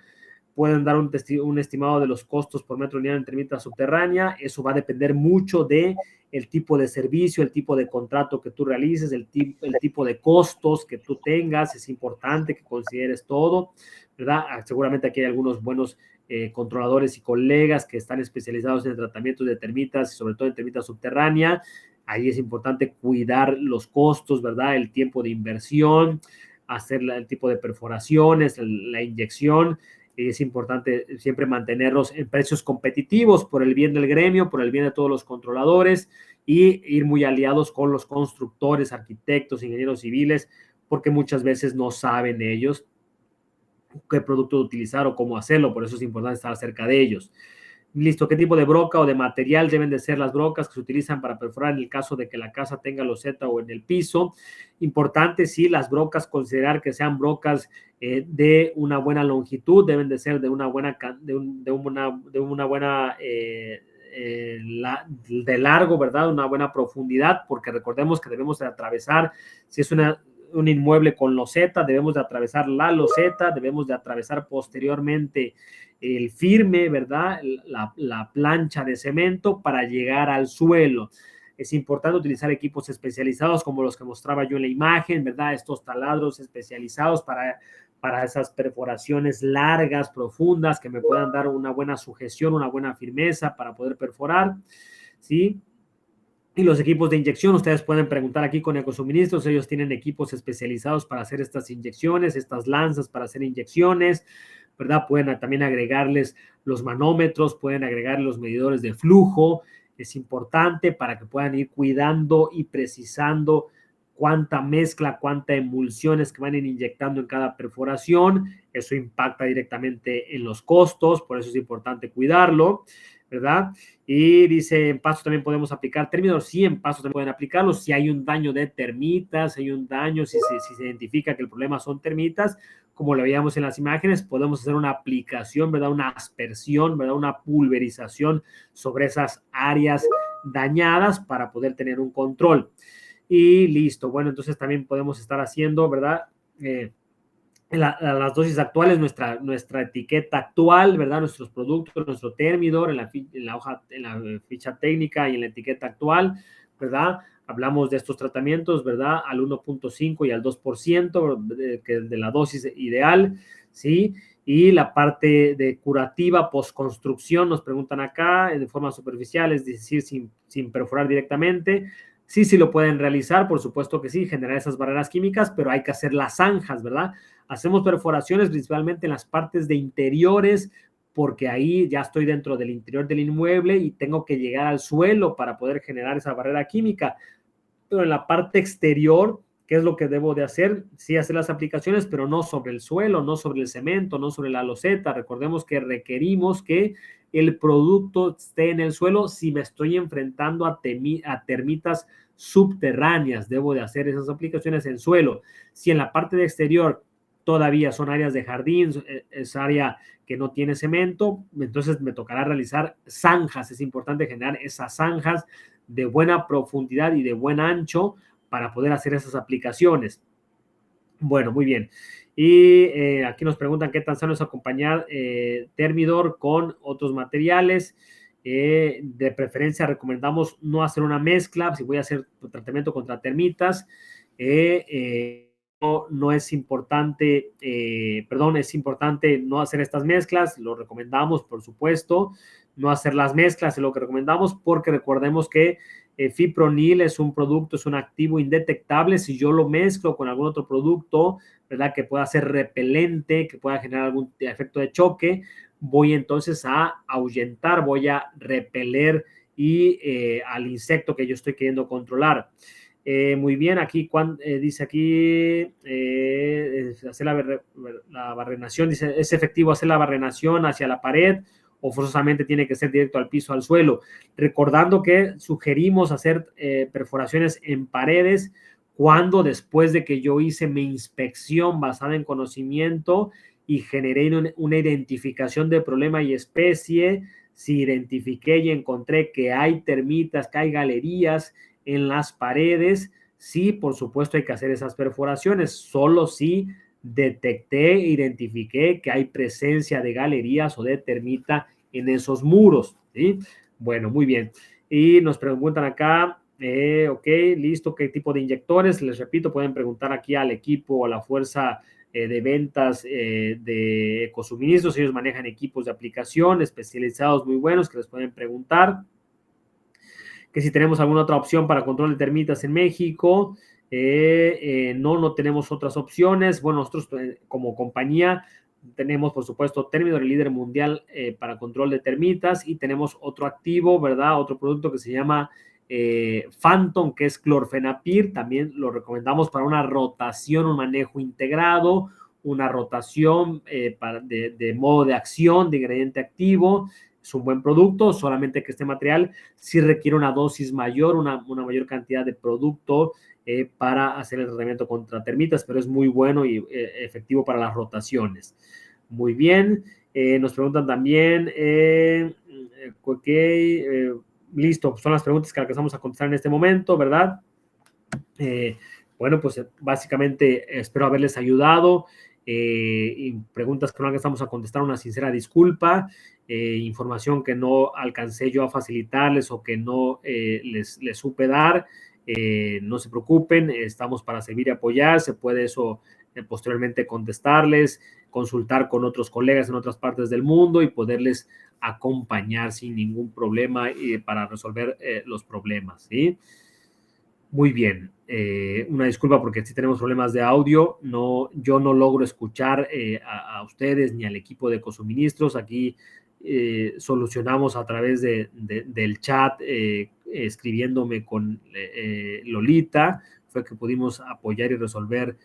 Pueden dar un estimado de los costos por metro lineal en termita subterránea. Eso va a depender mucho de el tipo de servicio, el tipo de contrato que tú realices, el tipo de costos que tú tengas. Es importante que consideres todo, ¿verdad? Seguramente aquí hay algunos buenos controladores y colegas que están especializados en el tratamiento de termitas y sobre todo en termita subterránea. Ahí es importante cuidar los costos, ¿verdad? El tiempo de inversión, hacer el tipo de perforaciones, la inyección. Es importante siempre mantenerlos en precios competitivos por el bien del gremio, por el bien de todos los controladores y ir muy aliados con los constructores, arquitectos, ingenieros civiles, porque muchas veces no saben ellos qué producto utilizar o cómo hacerlo. Por eso es importante estar cerca de ellos. Listo, ¿qué tipo de broca o de material deben de ser las brocas que se utilizan para perforar en el caso de que la casa tenga loseta o en el piso? Importante, sí, las brocas, considerar que sean brocas de una buena longitud, deben de ser de una buena, de largo, ¿verdad? Una buena profundidad, porque recordemos que debemos de atravesar, si es un inmueble con loseta, debemos de atravesar la loseta, debemos de atravesar posteriormente el firme, ¿verdad? La plancha de cemento para llegar al suelo. Es importante utilizar equipos especializados como los que mostraba yo en la imagen, ¿verdad? Estos taladros especializados para esas perforaciones largas, profundas, que me puedan dar una buena sujeción, una buena firmeza para poder perforar, ¿sí? Y los equipos de inyección, ustedes pueden preguntar aquí con Ecosuministros, ellos tienen equipos especializados para hacer estas inyecciones, estas lanzas para hacer inyecciones, ¿verdad? Pueden también agregarles los manómetros, pueden agregar los medidores de flujo, es importante para que puedan ir cuidando y precisando cuánta mezcla, cuánta emulsiones que van a ir inyectando en cada perforación, eso impacta directamente en los costos, por eso es importante cuidarlo, ¿verdad? Y dice, en pasto también podemos aplicar términos, sí, en pasto también pueden aplicarlos, si hay un daño de termitas, si hay un daño, si se identifica que el problema son termitas, como lo veíamos en las imágenes, podemos hacer una aplicación, ¿verdad? Una aspersión, ¿verdad? Una pulverización sobre esas áreas dañadas para poder tener un control. Y listo, bueno, entonces también podemos estar haciendo, ¿verdad? Las dosis actuales, nuestra etiqueta actual, ¿verdad? Nuestros productos, nuestro Thermidor en la ficha técnica y en la etiqueta actual, ¿verdad? Hablamos de estos tratamientos, ¿verdad? Al 1.5 y al 2% de la dosis ideal, ¿sí? Y la parte de curativa, postconstrucción, nos preguntan acá, de forma superficial, es decir, sin perforar directamente. Sí lo pueden realizar, por supuesto que sí, generar esas barreras químicas, pero hay que hacer las zanjas, ¿verdad? Hacemos perforaciones principalmente en las partes de interiores, porque ahí ya estoy dentro del interior del inmueble y tengo que llegar al suelo para poder generar esa barrera química. Pero en la parte exterior, ¿qué es lo que debo de hacer? Sí, hacer las aplicaciones, pero no sobre el suelo, no sobre el cemento, no sobre la loseta. Recordemos que requerimos que el producto esté en el suelo si me estoy enfrentando a termitas subterráneas. Debo de hacer esas aplicaciones en suelo. Si en la parte de exterior todavía son áreas de jardín, es área que no tiene cemento, entonces me tocará realizar zanjas. Es importante generar esas zanjas de buena profundidad y de buen ancho para poder hacer esas aplicaciones. Bueno, muy bien. Y aquí nos preguntan qué tan sano es acompañar Thermidor con otros materiales. De preferencia recomendamos no hacer una mezcla. Si voy a hacer tratamiento contra termitas, no es importante, es importante no hacer estas mezclas, lo recomendamos, por supuesto, no hacer las mezclas es lo que recomendamos, porque recordemos que Fipronil es un producto, es un activo indetectable. Si yo lo mezclo con algún otro producto, ¿verdad?, que pueda ser repelente, que pueda generar algún efecto de choque, voy entonces a ahuyentar, voy a repeler al insecto que yo estoy queriendo controlar. Muy bien, aquí dice aquí hacer la barrenación, dice, ¿es efectivo hacer la barrenación hacia la pared o forzosamente tiene que ser directo al piso, al suelo? Recordando que sugerimos hacer perforaciones en paredes cuando después de que yo hice mi inspección basada en conocimiento y generé una identificación de problema y especie, si identifiqué y encontré que hay termitas, que hay galerías en las paredes, sí, por supuesto hay que hacer esas perforaciones, solo si detecté, identifiqué que hay presencia de galerías o de termita en esos muros, ¿sí? Bueno, muy bien. Y nos preguntan acá, ok, listo, ¿qué tipo de inyectores? Les repito, pueden preguntar aquí al equipo o a la fuerza de ventas de Ecosuministros. Ellos manejan equipos de aplicación especializados muy buenos que les pueden preguntar. Que si tenemos alguna otra opción para control de termitas en México. No tenemos otras opciones. Bueno, nosotros como compañía tenemos, por supuesto, Terminor, el líder mundial para control de termitas, y tenemos otro activo, ¿verdad? Otro producto que se llama Phantom, que es clorfenapir. También lo recomendamos para una rotación, un manejo integrado, una rotación de modo de acción, de ingrediente activo. Es un buen producto, solamente que este material sí requiere una dosis mayor, una mayor cantidad de producto para hacer el tratamiento contra termitas, pero es muy bueno y efectivo para las rotaciones. Muy bien. Nos preguntan también, listo, son las preguntas que alcanzamos a contestar en este momento, ¿verdad? Bueno, pues básicamente espero haberles ayudado. Y preguntas que no alcanzamos a contestar, una sincera disculpa. Información que no alcancé yo a facilitarles o que no les supe dar, no se preocupen, estamos para servir y apoyar. Se puede eso posteriormente contestarles, consultar con otros colegas en otras partes del mundo y poderles acompañar sin ningún problema para resolver los problemas, ¿sí? Muy bien. Una disculpa porque sí tenemos problemas de audio. Yo no logro escuchar a ustedes ni al equipo de Ecosuministros. Aquí solucionamos a través del chat, escribiéndome con Lolita. Fue que pudimos apoyar y resolver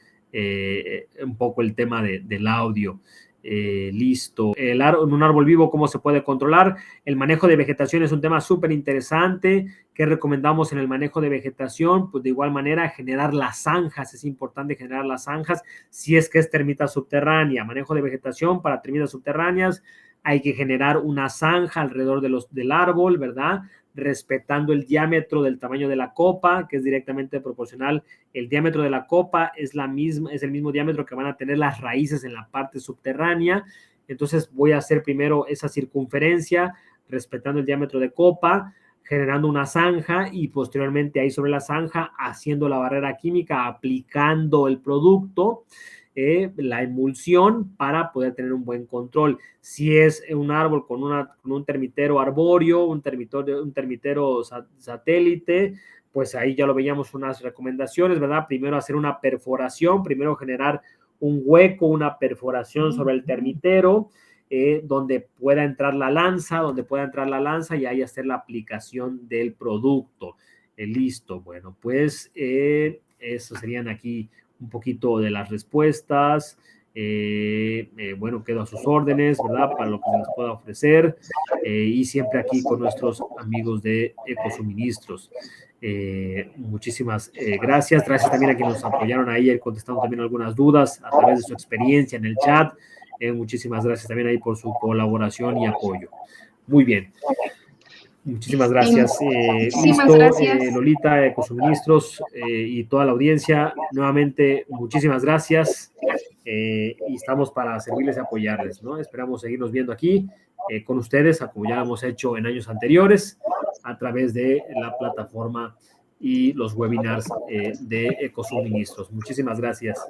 un poco el tema del audio. Listo. En un árbol vivo, ¿cómo se puede controlar? El manejo de vegetación es un tema súper interesante. ¿Qué recomendamos en el manejo de vegetación? Pues de igual manera generar las zanjas. Es importante generar las zanjas si es que es termita subterránea. Manejo de vegetación para termitas subterráneas. Hay que generar una zanja alrededor del árbol, ¿verdad? Respetando el diámetro del tamaño de la copa, que es directamente proporcional. El diámetro de la copa es el mismo diámetro que van a tener las raíces en la parte subterránea. Entonces voy a hacer primero esa circunferencia, respetando el diámetro de copa, generando una zanja y posteriormente ahí sobre la zanja haciendo la barrera química, aplicando el producto, la emulsión, para poder tener un buen control. Si es un árbol con un termitero arbóreo, un termitero satélite, pues ahí ya lo veíamos unas recomendaciones, ¿verdad? Primero hacer una perforación, primero generar un hueco, una perforación sobre el termitero, donde pueda entrar la lanza, y ahí hacer la aplicación del producto. Listo. Bueno, pues eso serían aquí un poquito de las respuestas. Bueno, quedo a sus órdenes, ¿verdad? Para lo que se les pueda ofrecer. Y siempre aquí con nuestros amigos de Ecosuministros. Muchísimas gracias. Gracias también a quienes nos apoyaron ahí, contestando también algunas dudas a través de su experiencia en el chat. Muchísimas gracias también ahí por su colaboración y apoyo. Muy bien. Muchísimas gracias. Listo, gracias. Lolita, Ecosuministros y toda la audiencia, nuevamente muchísimas gracias y estamos para servirles y apoyarles, ¿no? Esperamos seguirnos viendo aquí con ustedes, como ya hemos hecho en años anteriores, a través de la plataforma y los webinars de Ecosuministros. Muchísimas gracias.